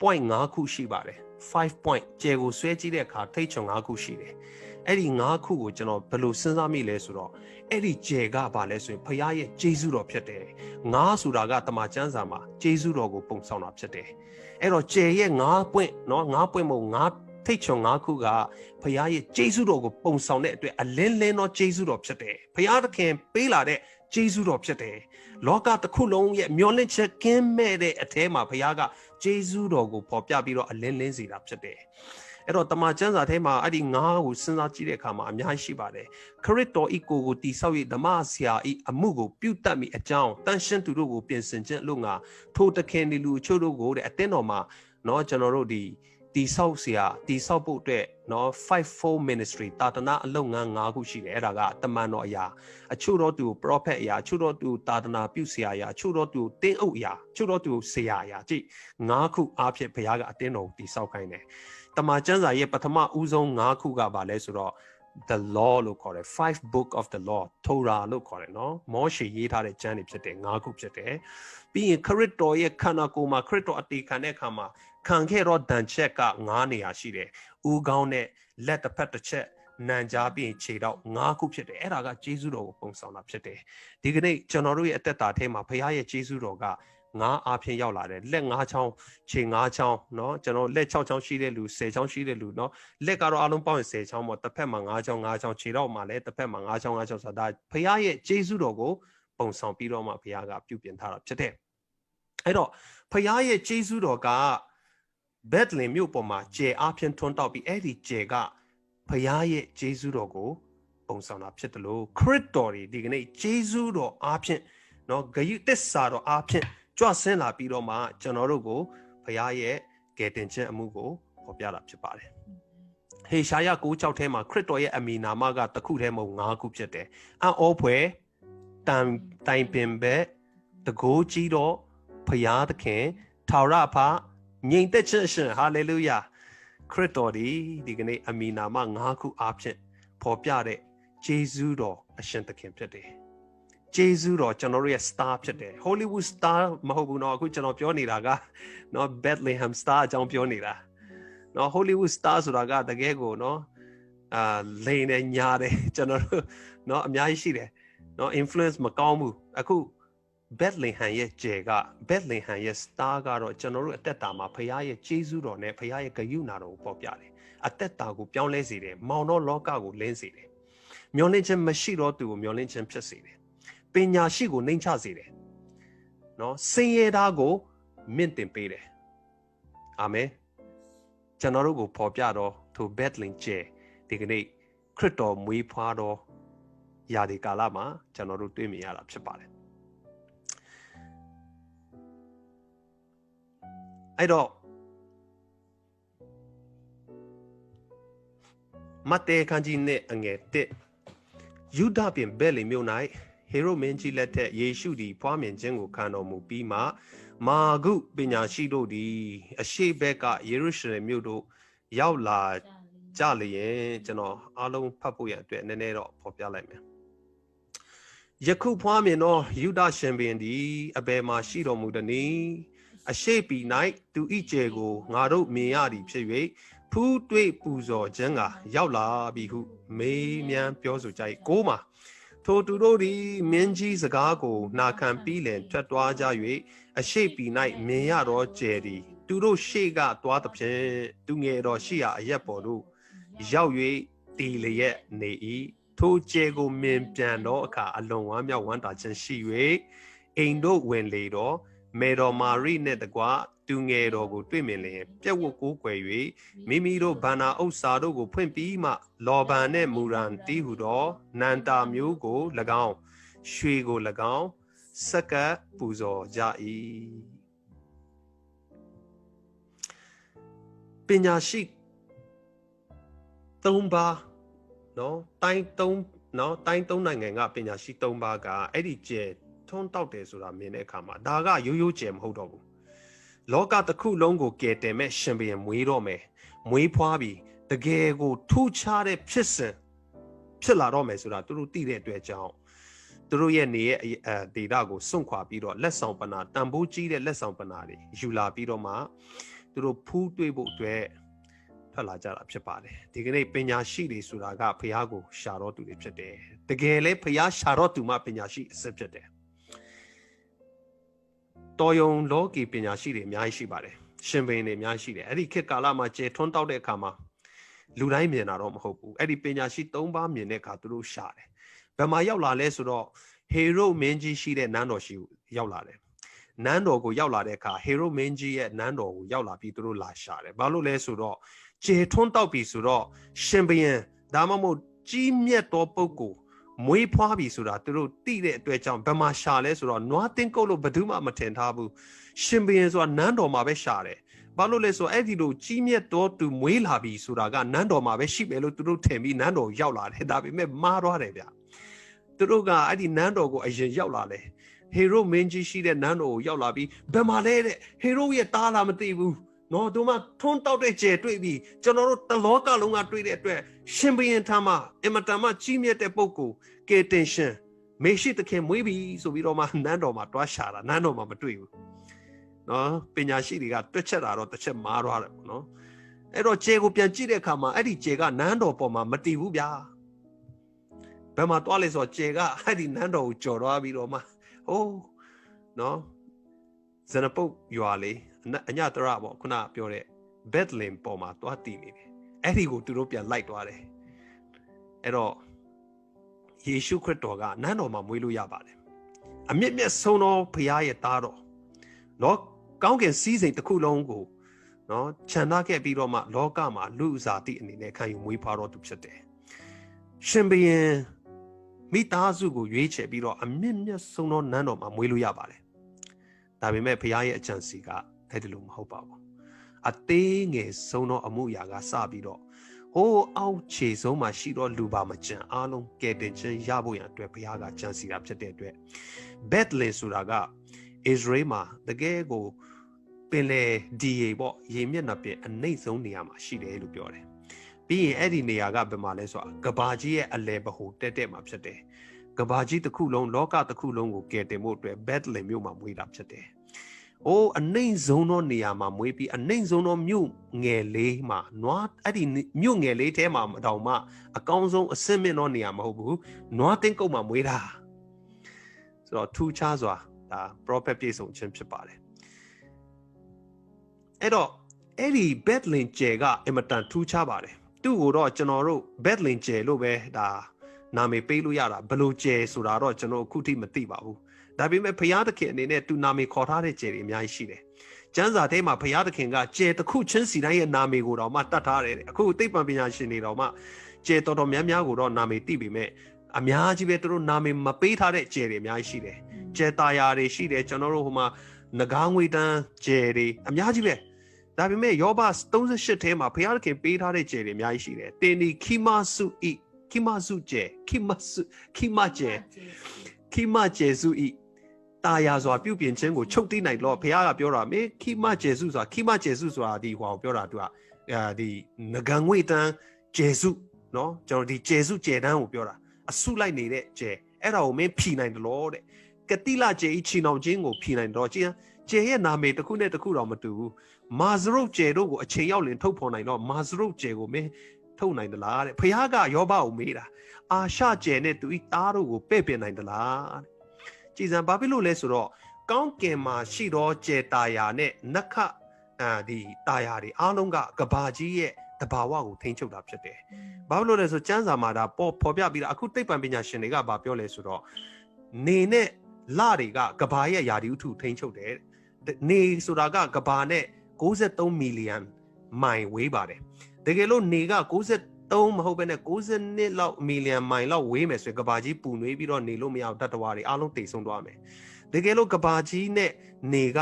point 5ခုရှိပါတယ်5 point ကျဲကိုဆွဲကြည့်တဲ့အခါထိတ်ချုံ5ခုရှိတယ်အဲ့ဒီ5ခုကိုကျွန်တော်ဘယ်လိုစဉ်းစားမိလဲဆိုတော့အဲ့ဒီကျဲကဘာလဲဆိုရင်ဘုရားရဲ့ကျေးဇူးတော်ဖြစ်တယ်ငါးဆိုတာကတမန်ကျမ်းစာမှာကျေးဇူးတော်ကိုပုံဆောင်တာဖြစ်တယ်အဲ့တော့ကျဲရဲ့5 point နော်5 point မို့5ထိတ်ချုံ5ခုကဘုရားရဲ့ကျေးဇူးတော်ကိုပုံဆောင်တဲ့အတွက်အလင်းလင်းသောကျေးဇူးတော်ဖြစ်တယ်ဘုရားသခင်ပေးလာတဲ့ကျေးဇူးတော်ဖြစ်တယ်လောကတစ်ခုလုံးရဲ့မျောလင့်ချက်ကင်းမဲ့တဲ့အထဲမှာဘုရားကကျေးဇူးတော်ကိုပေါ်ပြပြီးတော့အလင်းလင်းစေတာဖြစ်တယ်အဲ့တော့တမန်ကျမ်းစာထဲမှာအဲ့ဒီငါးကိုစဉ်းစားကြည့်တဲ့အခါမှာအများကြီးရှိပါတယ်ခရစ်တော်ဤကိုတိဆောက်၍ဓမ္မဆရာဤအမှုကိုပြုတတ်မိအကြောင်းတန်ရှင်းသူတို့ကိုပြင်ဆင်ခြင်းလို့ငါထိုတခင်ဒီလူအချို့တို့ကိုတဲ့အတင်းတော်မှာเนาะကျွန်တော်တို့ဒီတိဆောက်ဆရာတိဆောက်ဖို့အတွက်เนาะ5-4 ministry တာတနာအလုပ်ငန်း၅ခုရှိတယ်အဲ့ဒါကတမန်တော်အရာအချို့တော့သူ prophet အရာအချို့တော့သူတာတနာပြုဆရာအရာအချို့တော့သူတင်းအုပ်အရာအချို့တော့သူဆရာအရာကြည့်၅ခုအားဖြင့်ဘုရားကအတင်းတော်ကိုတိဆောက်ခိုင်းတယ်တမန်ကျမ်းစာရဲ့ပထမဦးဆုံး5ခုကဘာလဲဆိုတော့ the law လို့ခေါ်တယ် five book of the law Torah လို့ခေါ်တယ်နော်မောရှေရေးထားတဲ့ကျမ်းတွေဖြစ်တယ်5ခုဖြစ်တယ်ပြီးရင်ခရစ်တော်ရဲ့ခန္ဓာကိုယ်မှာခရစ်တော်အတေခံတဲ့အခါမှာခံခဲ့တော့ဒဏ်ချက်က9နေရာရှိတယ်ဦးခေါင်းနဲ့လက်တစ်ဖက်တစ်ချက်နံကြားပြီးခြေတော့5ခုဖြစ်တယ်အဲ့ဒါကကျေးဇူးတော်ကိုပုံဆောင်တာဖြစ်တယ်ဒီကနေ့ကျွန်တော်တို့ရဲ့အသက်တာထဲမှာဘုရားရဲ့ကျေးဇူးတော်ကငါးအားဖြင့်ရောက်လာတယ်လက်5ချောင်းခြေ5ချောင်းเนาะကျွန်တော်လက်6ချောင်းရှိတဲ့လူ10ချောင်းရှိတဲ့လူเนาะလက်ကတော့အလုံးပေါင်းရင်10ချောင်းပေါ့တစ်ဖက်မှာ5ချောင်း5ချောင်းခြေတော့မှာလည်းတစ်ဖက်မှာ5ချောင်း5ချောင်းဆိုတာဘုရားရဲ့ကျေးဇူးတော်ကိုပုံဆောင်ပြီးတော့မှဘုရားကပြုပြင်ထားတာဖြစ်တယ်အဲ့တော့ဘုရားရဲ့ကျေးဇူးတော်ကBethlehem မြို့ပေါ်မှာကျဲအားဖြင့်ထွန်းတောက်ပြီးအဲ့ဒီကျဲကဘုရားရဲ့ကျေးဇူးတော်ကိုပုံဆောင်တာဖြစ်တယ်လို့ခရစ်တော်ဒီကနေ့ကျေးဇူးတော်အားဖြင့်เนาะဂရုသစ္စာတော်အားဖြင့်ကြွဆင်းလာပြီးတော့မှကျွန်တော်တို့ကိုဘုရားရဲ့ကယ်တင်ခြင်းအမှုကိုဟောပြတာဖြစ်ပါတယ်ဟေရှာယ9:6ထဲမှာခရစ်တော်ရဲ့အမည်နာမကတစ်ခုတည်းမဟုတ်5ခုဖြစ်တယ်အံ့ဩဖွယ်တိုင်ပင်ပဲတကိုးကြီးတော့ဘုရားသခင်ထာဝရအဖငြိမ်သက်ခြင်းရှင်ဟာလေလုယာခရစ်တော်ဒီကနေ့အမည်နာမ5ခုအားဖြင့်ဖော်ပြတဲ့ဂျေဇုတော်အရှင်သခင်ဖြစ်တယ်ဂျေဇုတော်ကျွန်တော်တို့ရဲ့ star ဖြစ်တယ် Hollywood star မဟုတ်ဘူးเนาะအခုကျွန်တော်ပြောနေတာကเนาะ Bethlehem star အကြောင်းပြောနေတာเนาะ Hollywood star ဆိုတာကတကယ်ကိုเนาะလိန်နဲ့ညာတယ်ကျွန်တော်တို့เนาะအများကြီးရှိတယ်เนาะ influence မကောင်းဘူးအခု Bethlehem ရဲ့ကျဲက Bethlehem ရဲ့ star ကတော့ကျွန်တော်တို့အသက်တာမှာဖခင်ရဲ့ကျေးဇူးတော်နဲ့ဖခင်ရဲ့ဂရုဏာတော်ကိုပေါ်ပြတယ်အသက်တာကိုပြောင်းလဲစေတယ်မောင်တော်လောကကိုလင်းစေတယ်မျောလင့်ခြင်းမရှိတော့သူကိုမျောလင့်ခြင်းဖြစ်စေတယ်ပညာရှိကိုနှိမ်ချစေတယ် နော်စင်ရသားကိုမြင့်တင်ပေးတယ်အာမင်ကျွန်တော်တို့ကိုပေါ်ပြတော့ထိုဘက်လင်ကျဲဒီကနေ့ခရစ်တော်မွေးဖွားတော်ရာဒီကာလမှာကျွန်တော်တို့တွေ့မြင်ရတာဖြစ်ပါတယ်အဲ့တော့မဿဲခန်းကြီးနဲ့အငယ်1ယူဒပြင်ဘဲလီမြို့၌ဟေရုမင်းကြီးလက်ထက်ယေရှုသည်ဖွားမြင်ခြင်းကိုခံတော်မူပြီးမှမာဂုပညာရှိတို့သည်အရှိဘက်ကယေရုရှလင်မြို့တို့ရောက်လာကြလျင်ကျွန်တော်အားလုံးဖတ်ဖို့ရအတွက်နည်းနည်းတော့ဖော်ပြလိုက်မယ်ယခုဖွားမြင်သောယူဒရှင်ဘုရင်သည်အဘယ်မှာရှိတော်မူသနည်းအရှိပြီ၌သူဤကျဲကိုငါတို့မြင်ရသည်ဖြစ်၍ဖူးတွေ့ပူဇော်ခြင်းကရောက်လာပြီဟုမေးမြန်းပြောဆိုကြ၏ကိုမှာထိုသူတို့သည်မင်းကြီးစကားကိုနာခံပြီးလင်ထွက်သွားကြ၍အရှိပြီ၌မြင်ရသောကျဲသည်သူတို့ရှေ့ကသွားသဖြင့်သူငယ်တော်ရှိရာအရက်ပေါ်တို့ရောက်၍တည်လျက်နေ၏ထိုကျဲကိုမြင်ပြန်သောအခါအလွန်ဝမ်းမြောက်ဝမ်းသာခြင်းရှိ၍အိမ်တို့ဝင်လေတော့မေတော်မာရိနှင့်တကွသူငယ်တော်ကိုတွေ့မြင်လျင်ပြက်ဝတ်ကိုးကွယ်၍မိမိတို့ဘာနာဥစ္စာတို့ကိုဖွင့်ပြီးမှလောဘန်နှင့်မူရန်တီးဟုသောနန္တာမျိုးကို၎င်းရွှေကို၎င်းစက္ကပ်ပူဇော်ကြ၏ပညာရှိ3ပါးနော်တိုင်း3နိုင်ငံကပညာရှိ3ပါးကအဲ့ဒီကျဲထွန်းတောက်တယ်ဆိုတာမြင်တဲ့အခါမှာဒါကရိုးရိုးကျဲမဟုတ်တော့ဘူးလောကတစ်ခုလုံးကိုကယ်တင်မဲ့ရှင်ဘုရင်မွေးတော့မယ်မွေးဖွားပြီးတကယ်ကိုထူးခြားတဲ့ဖြစ်လာတော့မယ်ဆိုတာသူတို့သိတဲ့အတွက်ကြောင့်သူတို့ရဲ့နေရဲ့ဒေတာကိုစွန့်ခွာပြီးတော့လက်ဆောင်ပနာတန်ဖိုးကြီးတဲ့လက်ဆောင်ပနာတွေယူလာပြီးတော့မှသူတို့ဖူးတွေ့ဖို့အတွက်ထွက်လာကြတာဖြစ်ပါတယ်ဒီကနေ့ပညာရှိတွေဆိုတာကဘုရားကိုရှာတော့သူတွေဖြစ်တယ်တကယ်လဲဘုရားရှာတော့သူမှပညာရှိအစစ်ဖြစ်တယ်တော်ယုံလောကီပညာရှိတွေအများကြီးရှိပါတယ်ရှင်ဘုရင်တွေအများကြီးရှိတယ်အဲ့ဒီခေတ်ကာလမှာကျေထွန်းတောက်တဲ့အခါမှာလူတိုင်းမြင်တာတော့မဟုတ်ဘူးအဲ့ဒီပညာရှိ3ပါးမြင်တဲ့အခါသူတို့ရှာတယ်ဘယ်မှာရောက်လာလဲဆိုတော့ဟေရုမင်းကြီးရှိတဲ့နန်းတော်ရှိကိုရောက်လာတယ်နန်းတော်ကိုရောက်လာတဲ့အခါဟေရုမင်းကြီးရဲ့နန်းတော်ကိုရောက်လာပြီးသူတို့လာရှာတယ်ဘာလို့လဲဆိုတော့ကျေထွန်းတောက်ပြီဆိုတော့ရှင်ဘုရင်ဒါမှမဟုတ်ကြီးမြတ်သောပုဂ္ဂိုလ်မွေးဖွားပြီဆိုတာသူတို့သိတဲ့အတွက်ကြောင့်ဘယ်မှာရှာလဲဆိုတော့နွားတင်းကုတ်လို့ဘယ်သူမှမထင်ထားဘူးရှင်ဘုရင်ဆိုတာနန်းတော်မှာပဲရှာတယ်ဘာလို့လဲဆိုတော့အဲ့ဒီလိုကြီးမြတ်တော်သူမွေးလာပြီဆိုတာကနန်းတော်မှာပဲရှိမယ်လို့သူတို့ထင်ပြီးနန်းတော်ရောက်လာတယ်ဒါပေမဲ့မှားသွားတယ်ဗျသူတို့ကအဲ့ဒီနန်းတော်ကိုအရင်ရောက်လာတယ်ဟေရုမင်းကြီးရှိတဲ့နန်းတော်ကိုရောက်လာပြီးဘယ်မှာလဲတဲ့ဟေရုရဲ့တားလာမသိဘူးနော်တို့မှထွန်းတောက်တဲ့ကျဲတွေ့ပြီးကျွန်တော်တို့တလောကလုံးကတွေ့တဲ့အတွက်ရှင်ဘုရင်ထမ်းမှာအင်မတန်မှကြီးမြတ်တဲ့ပုဂ္ဂိုလ်ကေတင်ရှင်မေရှိသခင်မွေးပြီဆိုပြီးတော့မှနန်းတော်မှာတွားရှာတာနန်းတော်မှာမတွေ့ဘူးနော်ပညာရှိတွေကတွက်ချက်တာတော့တစ်ချက်မားသွားတယ်ပေါ့နော်အဲ့တော့ကျဲကိုပြန်ကြည့်တဲ့အခါမှာအဲ့ဒီကျဲကနန်းတော်ပေါ်မှာမတည်ဘူးဗျာဘယ်မှာတွားလဲဆိုတော့ကျဲကအဲ့ဒီနန်းတော်ကိုကြော်သွားပြီးတော့မှဟိုးနော်ဇနပုတ်ရွာလေးအညတရပေါ့ခုနပြောတဲ့ဘက်လင်ပေါ်မှာတွားတည်နေတယ်အဲ့ဒီကိုသူတို့ပြန်လိုက်သွားတယ်အဲ့တော့ယေရှုခရစ်တော်ကနန်းတော်မှာမွေးလို့ရပါတယ်အမြင့်မြတ်ဆုံးသောဘုရားရဲ့သားတော်နော်ကောင်းကင်စည်းစိမ်တစ်ခုလုံးကိုနော်ခြံထားခဲ့ပြီးတော့မှလောကမှာလူဥစားတိအနေနဲ့ခံယူမွေးဖွားတော်သူဖြစ်တယ်ရှင်ဘုရင်မိသားစုကိုရွေးချယ်ပြီးတော့အမြင့်မြတ်ဆုံးသောနန်းတော်မှာမွေးလို့ရပါတယ်ဒါပေမဲ့ဘုရားရဲ့အကြံစီကအဲ့ဒီလိုမဟုတ်ပါဘူးအသေးငယ်ဆုံးသောအမှုရာကစပြီးတော့ဟိုးအောက်ခြေဆုံးမှာရှိတော့လူပါမကြံအားလုံးကဲတင်ခြင်းရဖို့ရန်အတွက်ဘုရားကကြံစီတာဖြစ်တဲ့အတွက်ဘက်လင်ဆိုတာကဣသရေလမှာတကယ်ကိုပင်လေဒီရေပေါ့ရေမျက်နှာပြင်အနှိမ့်ဆုံးနေရာမှာရှိတယ်လို့ပြောတယ်ပြီးရင်အဲ့ဒီနေရာကဘယ်မှာလဲဆိုတော့ကဘာကြီးရဲ့အလယ်ဘဟုတက်မှာဖြစ်တယ်ကဘာကြီးတစ်ခုလုံးလောကတစ်ခုလုံးကိုကယ်တင်ဖို့အတွက်ဘက်လင်မြို့မှာမွေးတာဖြစ်တယ်အိုးအနှိမ့်ဆုံးသောနေရာမှာမွေးပြီးအနှိမ့်ဆုံးသောမြို့ငယ်လေးမှာနွားအဲ့ဒီမြို့ငယ်လေးထဲမှာတောင်မှအကောင်းဆုံးအဆင့်မြင့်သောနေရာမဟုတ်ဘူးနွားတင်းကုတ်မှာမွေးတာဆိုတော့ထူးခြားစွာဒါ prophet ပြည့်စုံခြင်းဖြစ်ပါတယ်အဲ့တော့အဲ့ဒီ Bethlehem ကျဲကအင်မတန်ထူးခြားပါတယ်သူ့ကိုတော့ကျွန်တော်တို့ Bethlehem ကျဲလို့ပဲဒါနာမည်ပေးလို့ရတာဘယ်လိုကျဲဆိုတာတော့ကျွန်တော်အခုထိမသိပါဘူး ဒါပေမဲ့ဘုရားသခင်အနေနဲ့သူနာမည်ခေါ်ထားတဲ့ကျယ်တွေအများကြီးရှိတယ်ကျမ်းစာထဲမှာဘုရားသခင်ကကျယ်တစ်ခုချင်းစီတိုင်းရဲ့နာမည်ကိုတော့မှတတ်ထားတယ်အခုသိပ္ပံပညာရှင်တွေတော့မှကျယ်တော်တော်များများကိုတော့နာမည်သိပေမဲ့အများကြီးပဲသူတို့နာမည်မပေးထားတဲ့ကျယ်တွေအများကြီးရှိတယ်ကျယ်တာယာတွေရှိတယ်ကျွန်တော်တို့ဟိုမှာငကားငွေတန်းကျယ်တွေအများကြီးပဲဒါပေမဲ့ယောဘ38ထဲမှာဘုရားသခင်ပေးထားတဲ့ကျယ်တွေအများကြီးရှိတယ်တင်ဒီခိမဆုဤခိမဆုကျယ်ခိမကျယ်စုဤတာယာစွာပြုပြင်ခြင်းကိုချုပ်တိနိုင်လို့ဘုရားကပြောတာမေခိမကျယ်စုဆိုတာဒီဟောပြောတာသူကဒီငကန်ငွေတန်းကျယ်စုเนาะကျွန်တော်ဒီကျယ်စုကျယ်တန်းကိုပြောတာအစုလိုက်နေတဲ့ကျယ်အဲ့ဒါကိုမင်းဖြီနိုင်တယ်လို့တဲ့ကတိလကျယ်ဤချီနှောင်ခြင်းကိုဖြီနိုင်တော့ကျယ်ရဲ့နာမည်တစ်ခုနဲ့တစ်ခုတော့မတူဘူးမာဇရုတ်ကျယ်တို့ကိုအချိန်ရောက်လင်ထုတ်ဖော်နိုင်တော့မာဇရုတ်ကျယ်ကိုမင်းထုတ်နိုင်သလားတဲ့ဘုရားကယောဘကိုမေးတာအာရှကျယ်နဲ့သူဤသားတို့ကိုပဲ့ပြင်နိုင်သလားတဲ့ကြည်စံဘာဖြစ်လို့လဲဆိုတော့ကောင်းကင်မှာရှိတော့ကျယ်တာယာနဲ့နက္ခဒီတာယာတွေအားလုံးကကဘာကြီးရဲ့တဘာဝကိုထိန်းချုပ်တာဖြစ်တယ်။ဘာလို့လဲဆိုကျမ်းစာမှာဒါပေါ်ပြပြီးတာအခုသိပ္ပံပညာရှင်တွေကဘာပြောလဲဆိုတော့နေနဲ့လတွေကကဘာရဲ့ယာဒီဥထုထိန်းချုပ်တယ်။နေဆိုတာကကဘာနဲ့63မီလီယံမိုင်ဝေးပါတယ်။တကယ်လို့နေက63မဟုတ်ဘဲနဲ့92လောက်မီလီယံမိုင်လောက်ဝေးမယ်ဆိုရင်ကဘာကြီးပူနွေးပြီးတော့နေလို့မရအောင်တတ္တဝါတွေအားလုံးတိတ်ဆုံးသွားမယ်။တကယ်လို့ကဘာကြီးနဲ့နေက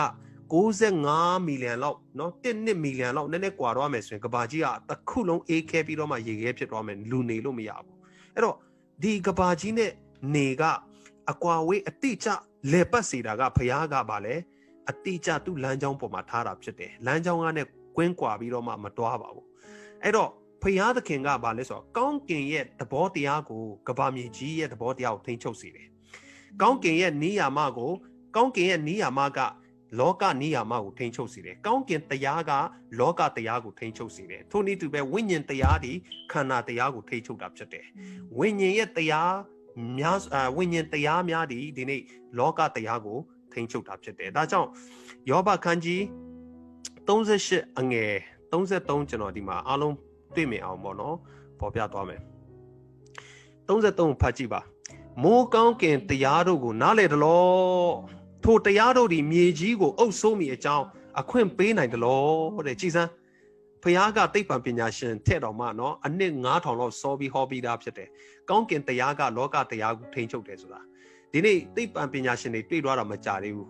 65မီလီယံလောက်เนาะ1မီလီယံလောက်နည်းနည်းကွာသွားမယ်ဆိုရင်ကဘာကြီးကတစ်ခုလုံးအေးခဲပြီးတော့မှရေခဲဖြစ်သွားမယ်လူနေလို့မရဘူးအဲ့တော့ဒီကဘာကြီးနဲ့နေကအကွာဝေးအတိအကျလေပတ်စီတာကဘုရားကပါလေအတိအကျသူ့လမ်းကြောင်းပေါ်မှာထားတာဖြစ်တယ်လမ်းကြောင်းကနဲ့ကွင်းကွာပြီးတော့မှမတွားပါဘူးအဲ့တော့ဘုရားသခင်ကပါလဲဆိုတော့ကောင်းကင်ရဲ့သဘောတရားကိုကဘာမြေကြီးရဲ့သဘောတရားကိုထိန်းချုပ်စေတယ်ကောင်းကင်ရဲ့နိယာမကလောကနိယာမကိုထိန်းချုပ်စေတယ်။ကောင်းကင်တရားကလောကတရားကိုထိန်းချုပ်စေတယ်။ထို့နည်းတူပဲဝိညာဉ်တရားဒီခန္ဓာတရားကိုထိန်းချုပ်တာဖြစ်တယ်။ဝိညာဉ်ရဲ့တရားများဒီနေ့လောကတရားကိုထိန်းချုပ်တာဖြစ်တယ်။ဒါကြောင့်ယောဘခန်းကြီး38အငယ်33ကျွန်တော်ဒီမှာအားလုံးတွေ့မြင်အောင်ပေါ့နော်ပေါ်ပြသွားမယ်။33ဖတ်ကြည့်ပါ။မိုးကောင်းကင်တရားတို့ကိုနားလေတလို့ထိုတရားတို့ဒီမြေကြီးကိုအုပ်ဆိုးမိအကြောင်းအခွင့်ပေးနိုင်တယ်လို့တဲ့ကြည်စမ်းဘုရားကသိပ္ပံပညာရှင်ထဲ့တော်မှနော်အနှစ်9000လောက်စောပြီးဟောပြီးသားဖြစ်တယ်ကောင်းကင်တရားကလောကတရားကိုထိန်းချုပ်တယ်ဆိုတာဒီနေ့သိပ္ပံပညာရှင်တွေတွေ့သွားတာမကြသေးဘူး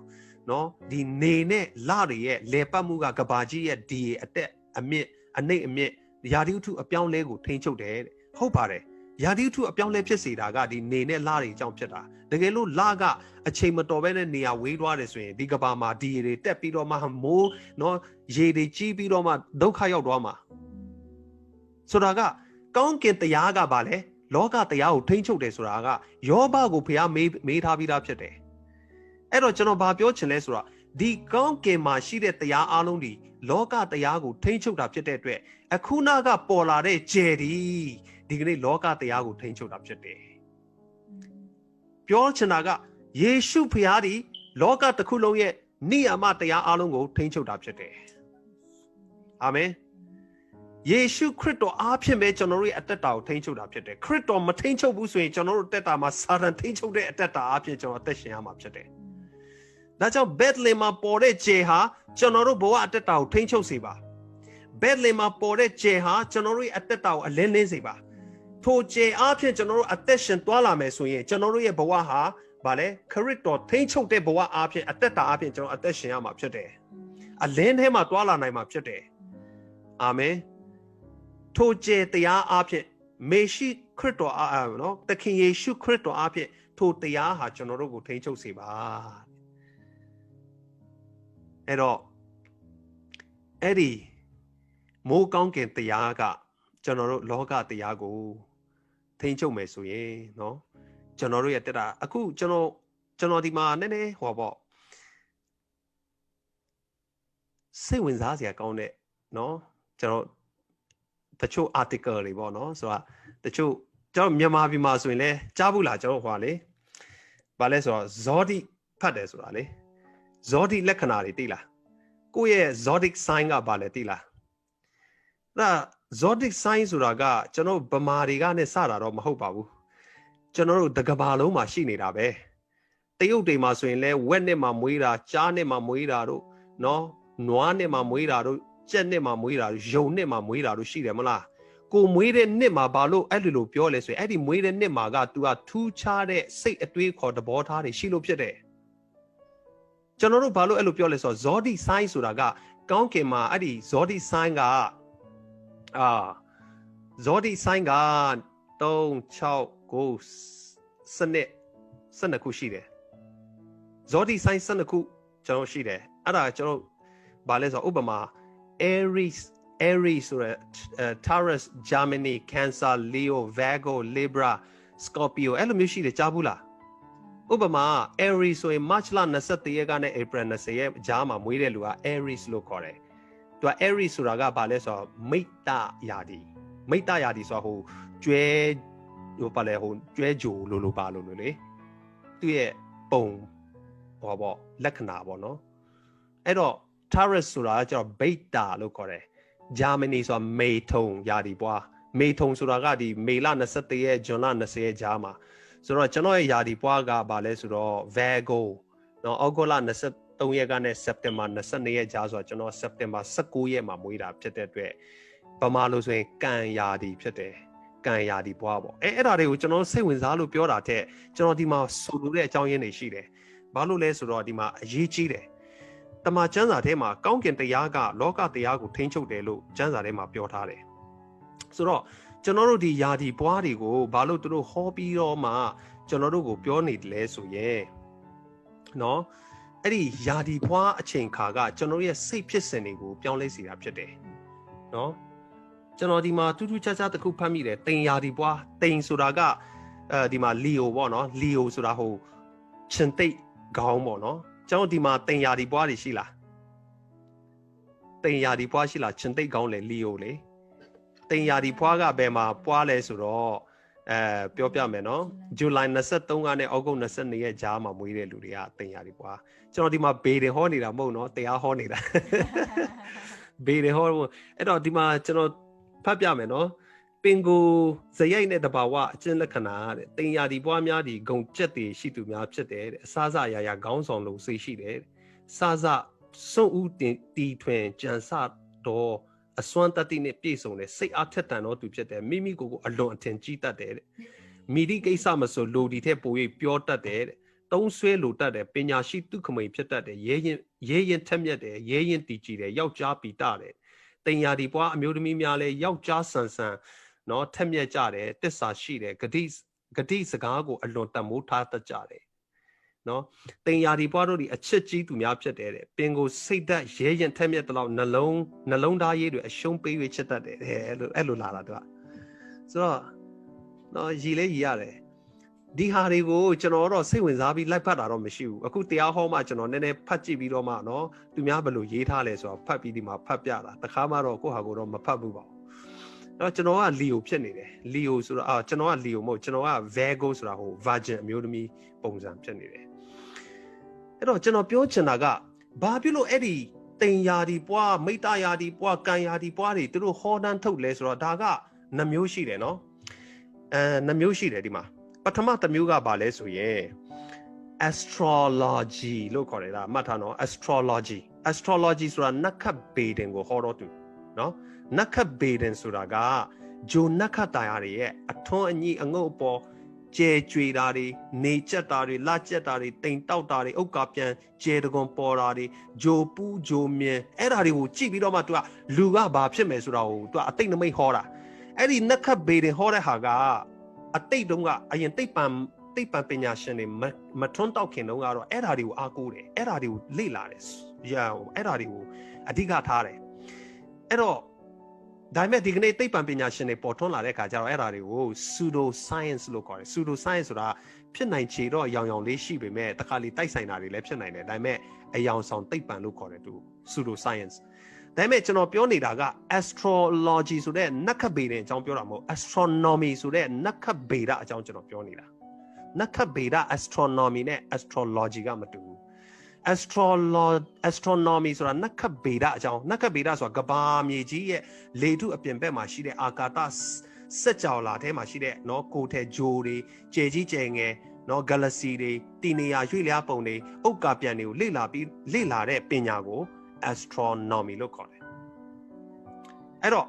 နော်ဒီနေနဲ့လတွေရဲ့လေပတ်မှုကကဘာကြီးရဲ့ဒီအတက်အမြင့်အနှိမ့်အမြင့်ယာတိဥထုအပြောင်းလဲကိုထိန်းချုပ်တယ်တဲ့ဟုတ်ပါတယ်ယာတိဥထုအပြောင်းလဲဖြစ်စေတာကဒီနေနဲ့လတွေအကြောင်းဖြစ်တာတကယ်လို့လကအချိန်မတော်ဘဲနဲ့နေရာဝေးသွားတယ်ဆိုရင်ဒီကဘာမှာဒီရေတွေတက်ပြီးတော့မှမိုးနော်ရေတွေကြီးပြီးတော့မှဒုက္ခရောက်သွားမှာဆိုတာကကောင်းကင်တရားကဘာလဲလောကတရားကိုထိန်းချုပ်တယ်ဆိုတာကယောဘကိုဘုရားမေးထားပြီးသားဖြစ်တယ်အဲ့တော့ကျွန်တော်ဘာပြောချင်လဲဆိုတော့ဒီကောင်းကင်မှာရှိတဲ့တရားအလုံးဒီလောကတရားကိုထိန်းချုပ်တာဖြစ်တဲ့အတွက်အခုနကပေါ်လာတဲ့ကျယ်ဒီကနေ့လောကတရားကိုထိန်းချုပ်တာဖြစ်တယ်ပြောချင်တာကယေရှုဖျားဒီလောကတစ်ခုလုံးရဲ့နိယာမတရားအလုံးကိုထိန်းချုပ်တာဖြစ်တယ်အာမင်ယေရှုခရစ်တော်အားဖြင့်ပဲကျွန်တော်တို့ရဲ့အသက်တာကိုထိန်းချုပ်တာဖြစ်တယ်ခရစ်တော်မထိန်းချုပ်ဘူးဆိုရင်ကျွန်တော်တို့အသက်တာမှာစာတန်ထိန်းချုပ်တဲ့အသက်တာအားဖြင့်ကျွန်တော်အသက်ရှင်ရမှာဖြစ်တယ်ဒါကြောင့်ဘက်လင်မှာပေါ်တဲ့ဂျေဟာကျွန်တော်တို့ဘဝအသက်တာကိုထိန်းချုပ်စေပါဘက်လင်မှာပေါ်တဲ့ဂျေဟာကျွန်တော်တို့ရဲ့အသက်တာကိုအလင်းလင်းစေပါထိုဂျေအားဖြင့်ကျွန်တော်တို့အသက်ရှင်သွားလာမယ်ဆိုရင်ကျွန်တော်တို့ရဲ့ဘဝဟာဗာလဲခရစ်တော်ထိန်းချုပ်တဲ့ဘဝအားဖြင့်အသက်တာအားဖြင့်ကျွန်တော်အသက်ရှင်ရမှာဖြစ်တယ်အလင်းထဲမှာသွားလာနိုင်မှာဖြစ်တယ်အာမင်ထိုဂျေတရားအားဖြင့်မေရှိခရစ်တော်အားနော်သခင်ယေရှုခရစ်တော်အားဖြင့်ထိုတရားဟာကျွန်တော်တို့ကိုထိန်းချုပ်စေပါအဲ့တော့အဲ့ဒီမိုးကောင်းကင်တရားကကျွန်တော်တို့လောကတရားကိုထိန်းချုပ်မယ်ဆိုရင်နော်ကျွန်တော်တို့ရဲ့တက်တာအခုကျွန်တော်ဒီမှာနည်းနည်းဟောပေါ့စိတ်ဝင်စားစရာကောင်းတဲ့နော်ကျွန်တော်တချို့ article တွေပေါ့နော်ဆိုတာတချို့ကျွန်တော်မြန်မာပြည်မှာဆိုရင်လည်းကြားဘူးလားကျွန်တော်ဟောလေဘာလဲဆိုတော့ဇောတိဖတ်တယ်ဆိုတာလေဇောတိလက္ခဏာတွေသိလားကိုယ့်ရဲ့ zodiac sign ကဘာလဲသိလားအဲ့ zodiac sign ဆိုတာကကျွန်တော်ဗမာတွေကနဲ့စတာတော့မဟုတ်ပါဘူးကျွန်တော်တို့တကဘာလုံးမှာရှိနေတာပဲ တရုတ်တွေမှာဆိုရင်လဲဝက်နဲ့မှမွေးတာကြားနဲ့မှမွေးတာတို့နော်နွားနဲ့မှမွေးတာတို့ကြက်နဲ့မှမွေးတာတို့ယုံနဲ့မှမွေးတာတို့ရှိတယ်မလားကိုမွေးတဲ့နှစ်မှာဘာလို့အဲ့လိုပြောလဲဆိုရင်အဲ့ဒီမွေးတဲ့နှစ်မှာက तू ကထူးခြားတဲ့စိတ်အတွေးခေါ်သဘောထားတွေရှိလို့ဖြစ်တယ်ကျွန်တော်တို့ဘာလို့အဲ့လိုပြောလဲဆိုတော့ဇောဒီဆိုင်ဆိုတာကကောင်းကင်မှာအဲ့ဒီဇောဒီဆိုင်ကဇောဒီဆိုင်က3 6 9 12ခုရှိတယ်ဇောဒီဆိုင်12ခုကျွန်တော်ရှိတယ်အဲ့ဒါကျွန်တော်ဘာလဲဆိုတော့ဥပမာ Aries ဆိုရယ် Taurus Gemini Cancer Leo Virgo Libra Scorpio အဲ့လိုမျိုးရှိတယ်ကြားဘူးလားဥပမာ Aries ဆိုရင် March လ23ရက်ကနေ April 20ရက်ကြားမှာမွေးတဲ့လူက Aries လို့ခေါ်တယ်သူက Aries ဆိုတာကဘာလဲဆိုတော့မိတ္တယာဒီဆိုတော့ကျွဲဘာလဲကျွဲဂျိုလို့ပါလို့လေသူရဲ့ပုံဟောပေါ့လက္ခဏာပေါ့နော်အဲ့တော့ Taurus ဆိုတာကကျတော့ဗိတ္တာလို့ခေါ်တယ် Germany ဆိုတာမေထုံယာဒီပွားမေထုံဆိုတာကဒီမေလ23ရက်ဇွန်လ20ရက်ကြားမှာဆိုတော့ကျွန်တော်ရဲ့ယာဒီပွားကဘာလဲဆိုတော့ Virgo နော်ဩဂုတ်လ23ရက်ကနေ September 22ရက်ကြားဆိုတော့ကျွန်တော် September 19ရက်မှာမွေးတာဖြစ်တဲ့အတွက်ဗမာလို့ဆိုရင်ကံယာဒီဖြစ်တယ်ကံယာဒီပွားပေါ့အဲ့ဒါတွေကိုကျွန်တော်စိတ်ဝင်စားလို့ပြောတာတဲ့ကျွန်တော်ဒီမှာဆိုလိုတဲ့အကြောင်းရင်းတွေရှိတယ်ဘာလို့လဲဆိုတော့ဒီမှာအရေးကြီးတယ်တမန်ကျမ်းစာထဲမှာကောင်းကင်တရားကလောကတရားကိုထိန်းချုပ်တယ်လို့ကျမ်းစာထဲမှာပြောထားတယ်ဆိုတော့ကျွန်တော်တို့ဒီယာဒီပွားတွေကိုဘာလို့သူတို့ဟောပြီးတော့မှကျွန်တော်တို့ကိုပြောနေတယ်လဲဆိုရင်နော်အဲ့ဒီယာဒီပွားအချိန်ခါကကျွန်တော်ရဲ့စိတ်ဖြစ်စဉ်တွေကိုပြောင်းလဲစေတာဖြစ်တယ်နော်ကျွန်တော်ဒီမှာတူးထူးခြားခြားတစ်ခုဖတ်မိတယ်တင်ယာဒီပွားတင်ဆိုတာကဒီမှာလီယိုပေါ့နော်လီယိုဆိုတာရှင်သိတ်ခေါင်းပေါ့နော်ကျွန်တော်ဒီမှာတင်ယာဒီပွားတွေရှိလားတင်ယာဒီပွားရှိလားရှင်သိတ်ခေါင်းလေလီယိုလေတင်ယာဒီပွားကဘယ်မှာပွားလဲဆိုတော့ပြောပြမယ်နော်ဇူလိုင်23ကနေဩဂုတ်22ရက်ကြားမှာမွေးတဲ့လူတွေကတင်ယာဒီပွားကျွန်တော်ဒီမှာဘေးတွေဟောနေတာမဟုတ်နော်တရားဟောနေတာဘေးတွေဟောအဲ့တော့ဒီမှာကျွန်တော်ဖတ်ပြမယ်နော်ပင်ကိုဇယိုက်နဲ့တဘာဝအကျင့်လက္ခဏာတဲ့တင်ယာဒီပွားများဒီဂုံကျက်တွေရှိသူများဖြစ်တယ်တဲ့အစားစရာခေါင်းဆောင်လို့စိတ်ရှိတယ်စားစစွန့်ဦးတီထွင်ကြံစတော့အစွမ်းတတိနဲ့ပြည့်စုံတဲ့စိတ်အားထက်သန်တော့သူဖြစ်တယ်မိမိကိုယ်ကိုအလွန်အထင်ကြီးတတ်တယ်တဲ့မိဒီကိစ္စမဆိုလိုဒီထက်ပို၍ပြောတတ်တယ်တဲ့တုံးဆွဲလိုတတ်တယ်ပညာရှိသူခမိန်ဖြစ်တတ်တယ်ရဲရင်ထက်မြက်တယ်ရဲရင်တည်ကြည်တယ်ယောက်ျားပီတာတယ်တင်ယာဒီပွားအမျိုးသမီးများလဲယောက်ျားဆန်နော်ထက်မြက်ကြတယ်တစ္ဆာရှိတယ်ဂတိစကားကိုအလွန်တန်မိုးထားတတ်ကြတယ်နော်တင်ယာဒီပွားတို့ဒီအချစ်ကြီးသူများဖြစ်တယ်တဲ့ပင်ကိုစိတ်သက်ရဲရင်ထက်မြက်တော့နှလုံးသားရေးတွေအရှုံးပေး၍ချစ်တတ်တယ်အဲ့လိုလာတာသူကဆိုတော့နော်ရည်လဲရည်ရတယ်ဒီဟာတွေကိုကျွန်တော်တော့စိတ်ဝင်စားပြီးလိုက်ဖတ်တာတော့မရှိဘူးအခုတရားဟောမှကျွန်တော်နည်းနည်းဖတ်ကြည့်ပြီးတော့မှနော်သူများဘယ်လိုရေးထားလဲဆိုတော့ဖတ်ပြီးဒီမှာဖတ်ပြတာတခါမှတော့ကိုယ့်ဟာကိုယ်တော့မဖတ်ဘူးပါတော့ကျွန်တော်ကလီယိုဖြစ်နေတယ်လီယိုဆိုတော့ကျွန်တော်ကလီယိုမဟုတ်ကျွန်တော်က Virgo ဆိုတာVirgin အမျိုးသမီးပုံစံဖြစ်နေတယ်အဲ့တော့ကျွန်တော်ပြောချင်တာကဘာဖြစ်လို့အဲ့ဒီတင်ယာဒီပွားမိတ္တယာဒီပွားကံယာဒီပွားတွေသူတို့ဟောတန်းထုတ်လဲဆိုတော့ဒါကနှမျိုးရှိတယ်နော်နှမျိုးရှိတယ်ဒီမှာပထမတစ်မျိုးကဘာလဲဆိုရင် astrology လို့ခေါ်တယ်ဒါမှတ်ထားနော် astrology ဆိုတာနက္ခတ်ဗေဒင်ကိုဟောတော့သူနော်နက္ခတ်ဗေဒင်ဆိုတာကဂျိုနက္ခတ်တရားတွေရဲ့အထွန်းအညီအငုတ်အပေါ်ကျဲကြွေတာတွေနေကျက်တာတွေလာကျက်တာတွေတိမ်တောက်တာတွေဥက္ကာပြန်ကျဲတကွန်ပေါ်တာတွေဂျိုပူးဂျိုမြင်အဲ့ဒါတွေကိုကြည့်ပြီးတော့မှ तू ကလူကဘာဖြစ်မယ်ဆိုတာကို तू အတိတ်နမိတ်ဟောတာအဲ့ဒီနက္ခတ်ဗေဒင်ဟောတဲ့ဟာကအတိတ်တုန်းကအရင်သိပ္ပံပညာရှင်တွေမထွန်းတောက်ခင်တုန်းကတော့အဲ့ဒါတွေကိုအားကိုးတယ်အဲ့ဒါတွေကိုလေ့လာတယ်အဲ့ဒါတွေကိုအဓိကထားတယ်အဲ့တော့ဒါပေမဲ့ဒီကနေ့သိပ္ပံပညာရှင်တွေပေါ်ထွန်းလာတဲ့အခါကျတော့အဲ့ဒါတွေကို pseudo science လို့ခေါ်တယ် pseudo science ဆိုတာဖြစ်နိုင်ခြေတော့အယောင်လေးရှိပေမဲ့တခါလေတိုက်ဆိုင်တာတွေလည်းဖြစ်နိုင်တယ်ဒါပေမဲ့အယောင်ဆောင်သိပ္ပံလို့ခေါ်တယ်သူ pseudo science ဒါပေမဲ့ကျွန်တော်ပြောနေတာက astrology ဆိုတဲ့နက္ခတ်ဗေဒအကြောင်းပြောတာမဟုတ် astronomy ဆိုတဲ့နက္ခတ်ဗေဒအကြောင်းကျွန်တော်ပြောနေတာနက္ခတ်ဗေဒ astronomy နဲ့ astrology ကမတူဘူး astronomy ဆိုတာနက္ခတ်ဗေဒအကြောင်းနက္ခတ်ဗေဒဆိုတာကဘာမြေကြီးရဲ့လေထုအပြင်ဘက်မှာရှိတဲ့အာကာသစက်ကြော်လာထဲမှာရှိတဲ့နော်ကိုယ်ထဲဂျိုတွေကျဲကြီးကျဲငယ် နော် galaxy တွေတည်နေရာရွေ့လျားပုံတွေဥက္ကာပြန်တွေကိုလေ့လာတဲ့ပညာကို astronomy လို့ခေါ်တယ်အဲ့တော့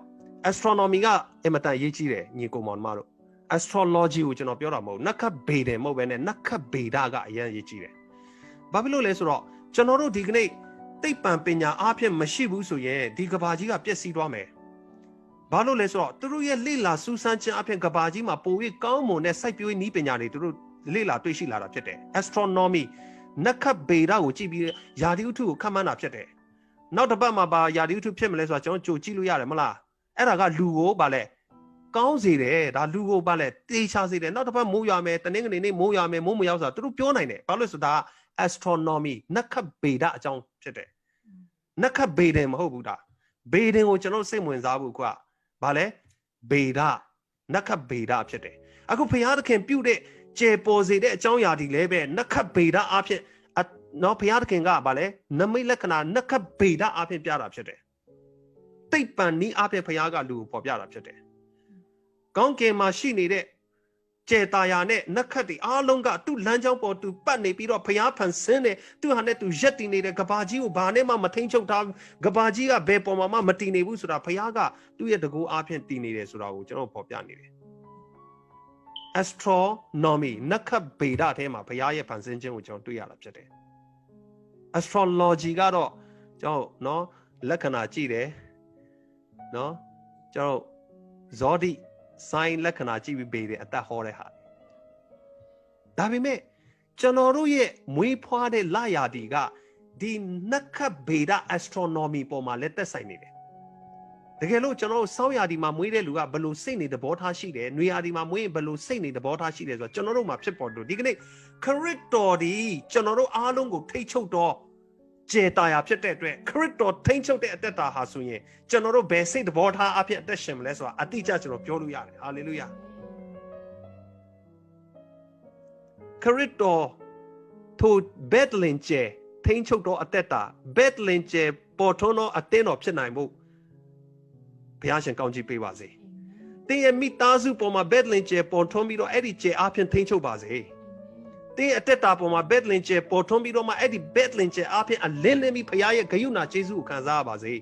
astronomy ကအင်မတန်ရေးကြီးတယ်ညီကိုမောင်မတို့ astrology ကိုကျွန်တော်ပြောတာမဟုတ်နက္ခတ်ဗေဒမဟုတ်ဘဲနဲ့နက္ခတ်ဗေဒကအရင်ရေးကြီးတယ်ဘာဖြစ်လို့လဲဆိုတော့ကျွန်တော်တို့ဒီကနေ့သိပ္ပံပညာအားဖြင့်မရှိဘူးဆိုရင်ဒီကဘာကြီးကပျက်စီးသွားမယ်ဘာလို့လဲဆိုတော့သူတို့ရဲ့လေ့လာစူးစမ်းခြင်းအပြင်ကဘာကြီးမှာပိုပြီးကောင်းမွန်တဲ့စိုက်ပျိုးရေးနည်းပညာတွေသူတို့လေ့လာတွေ့ရှိလာတာဖြစ်တယ် astronomy နက္ခတ်ဗေဒကိုကြည့်ပြီးယာတိဥထုကိုခန့်မှန်းတာဖြစ်တယ်နောက်တစ်ပတ်မှာပါယာတိဥထုဖြစ်မလဲဆိုတော့ကျွန်တော်ကြိုကြည့်လို့ရတယ်မလားအဲ့ဒါကလူကိုဗာလဲကောင်းစေတယ်ဒါလူကိုဗာလဲတေးချစေတယ်နောက်တစ်ပတ်မိုးရွာမယ်တနင်္ဂနွေနေ့မိုးရွာမယ်မိုးမရောက်ဆိုတာသူတို့ပြောနိုင်တယ်ဘာလို့လဲဆိုတော့ဒါ astronomy နက္ခတ်ဗေဒအကြောင်းဖြစ်တယ်နက္ခတ်ဗေဒမဟုတ်ဘူးဒါဗေဒကိုကျွန်တော်စိတ်ဝင်စားဖို့ကဘာလဲဗေဒနက္ခတ်ဗေဒဖြစ်တယ်အခုဘုရားသခင်ပြုတဲ့ကျေပေါ်စေတဲ့အကြောင်းအရာဒီလည်းပဲနက္ခတ်ဗေဒအဖြစ်နော်ဘုရားသခင်ကဗာလဲနမိတ်လက္ခဏာနက္ခတ်ဗေဒအဖြစ်ပြတာဖြစ်တယ်သိပ္ပံနည်းအဖြစ်ဘုရားကလူကိုပေါ်ပြတာဖြစ်တယ်ကောင်းကင်မှာရှိနေတဲ့ကျေတာယာနဲ့နက္ခတ်တွေအားလုံးကသူ့လမ်းကြောင်းပေါ်သူပတ်နေပြီးတော့ဘုရားဖန်ဆင်းတယ်သူဟာနဲ့သူရက်တည်နေတဲ့ကဘာကြီးကိုဘာနဲ့မှမထိန်ချုပ်ထားကဘာကြီးကဘယ်ပေါ်မှာမှမတည်နေဘူးဆိုတာဘုရားကသူ့ရဲ့တကူအားဖြင့်တည်နေတယ်ဆိုတာကိုကျွန်တော်ပေါ်ပြနေတယ်astronomy နက္ခတ်ဗေဒထဲမှာဘုရားရဲ့ဖန်ဆင်းခြင်းကိုကျွန်တော်တွေ့ရတာဖြစ်တယ် astrology ကတော့ကျွန်တော်နော်လက္ခဏာကြည့်တယ်နော်ကျွန်တော်ဇောတိ sign လက္ခဏာကြည့်ပြီးပေးတယ်အသက်ဟောတဲ့ဟာဒါပေမဲ့ကျွန်တော်တို့ရဲ့မွေးဖွားတဲ့လရာတီကဒီနက္ခတ်ဗေဒ astronomy ပေါ်မှာလက်သက်ဆိုင်နေတယ်တကယ်လို့ကျွန်တော်တို့စောင်းရာဒီမှာမွေးတဲ့လူကဘယ်လိုစိတ်နေသဘောထားရှိတယ်၊နွေရာဒီမှာမွေးရင်ဘယ်လိုစိတ်နေသဘောထားရှိတယ်ဆိုတော့ကျွန်တော်တို့မှာဖြစ်ပေါ်လို့ဒီကနေ့ခရစ်တော်ဒီကျွန်တော်တို့အားလုံးကိုထိတ်ချုပ်တော့ကျေတာယာဖြစ်တဲ့အတွက်ခရစ်တော်ထိတ်ချုပ်တဲ့အသက်တာဟာဆိုရင်ကျွန်တော်တို့ဘယ်စိတ်သဘောထားအဖြစ်အသက်ရှင်မလဲဆိုတာအတိအကျကျွန်တော်ပြောလို့ရတယ်ဟာလေလုယာခရစ်တော်ထိုဘက်လင်ကျဲထိတ်ချုပ်တော့အသက်တာဘက်လင်ကျဲပေါ်ထွန်းတော့အသင်းတော်ဖြစ်နိုင်ဖို့ဘုရားရှင်ကောင်းချီးပေးပါစေ။တင်းရဲ့မိသားစုပေါ်မှာဘက်လင်ကျဲပေါ်ထွန်းပြီးတော့အဲ့ဒီကျဲအပြင်ထိန်းချုပ်ပါစေ။တင်းရဲ့အသက်တာပေါ်မှာဘက်လင်ကျဲပေါ်ထွန်းပြီးတော့မှအဲ့ဒီဘက်လင်ကျဲအပြင်အလင်းလင်းပြီးဘုရားရဲ့ဂရုဏာကျေးဇူးကိုခံစားရပါစေ။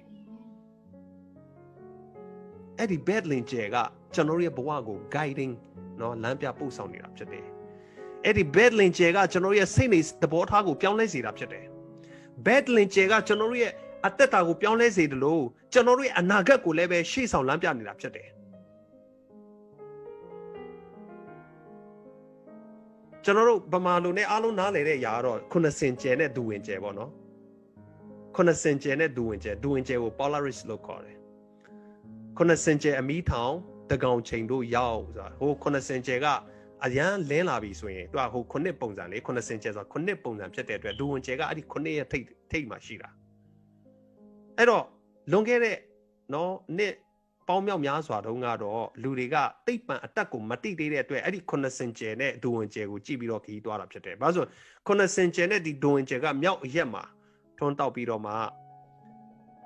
အဲ့ဒီဘက်လင်ကျဲကကျွန်တော်ရဲ့ဘဝကို guiding နော်လမ်းပြပို့ဆောင်နေတာဖြစ်တယ်။အဲ့ဒီဘက်လင်ကျဲကကျွန်တော်ရဲ့စိတ်နေသဘောထားကိုပြောင်းလဲစေတာဖြစ်တယ်။ဘက်လင်ကျဲကကျွန်တော်ရဲ့အသက်တာကိုပြောင်းလဲစေတယ်လို့ကျွန်တော်တို့ရဲ့အနာဂတ်ကိုလည်းပဲရှေ့ဆောင်လမ်းပြနေတာဖြစ်တယ်ကျွန်တော်တို့ဗမာလူနဲ့အားလုံးနားလည်တဲ့အရာကတော့ခုနစင်ကျဲနဲ့ဒူဝင်ကျဲပေါ့နော်ခုနစင်ကျဲနဲ့ဒူဝင်ကျဲကို Polaris လို့ခေါ်တယ်ခုနစင်ကျဲအမီးထောင်တကောင်ချိန်တို့ရောက်ဆိုတာဟိုခုနစင်ကျဲကအရန်လင်းလာပြီဆိုရင်သူကဟိုခုနှစ်ပုံစံလေးခုနစင်ကျဲဆိုတာခုနှစ်ပုံစံဖြစ်တဲ့အတွက်ဒူဝင်ကျဲကအဲ့ဒီခုနှစ်ရဲ့ထိတ်မှာရှိတာအဲ့တော့လွန်ခဲ့တဲ့နော်နှစ်ပေါင်းမြောက်များစွာတုန်းကတော့လူတွေကတိတ်ပံအတက်ကိုမတိသေးတဲ့အတွက်အဲ့ဒီခုနစင်ကျဲနဲ့ဒူဝင်ကျဲကိုကြည့်ပြီးတော့ခီးသွားတာဖြစ်တယ်။ဘာလို့ဆိုခုနစင်ကျဲနဲ့ဒီဒူဝင်ကျဲကမြောက်အရက်မှာထွန်းတောက်ပြီးတော့မှ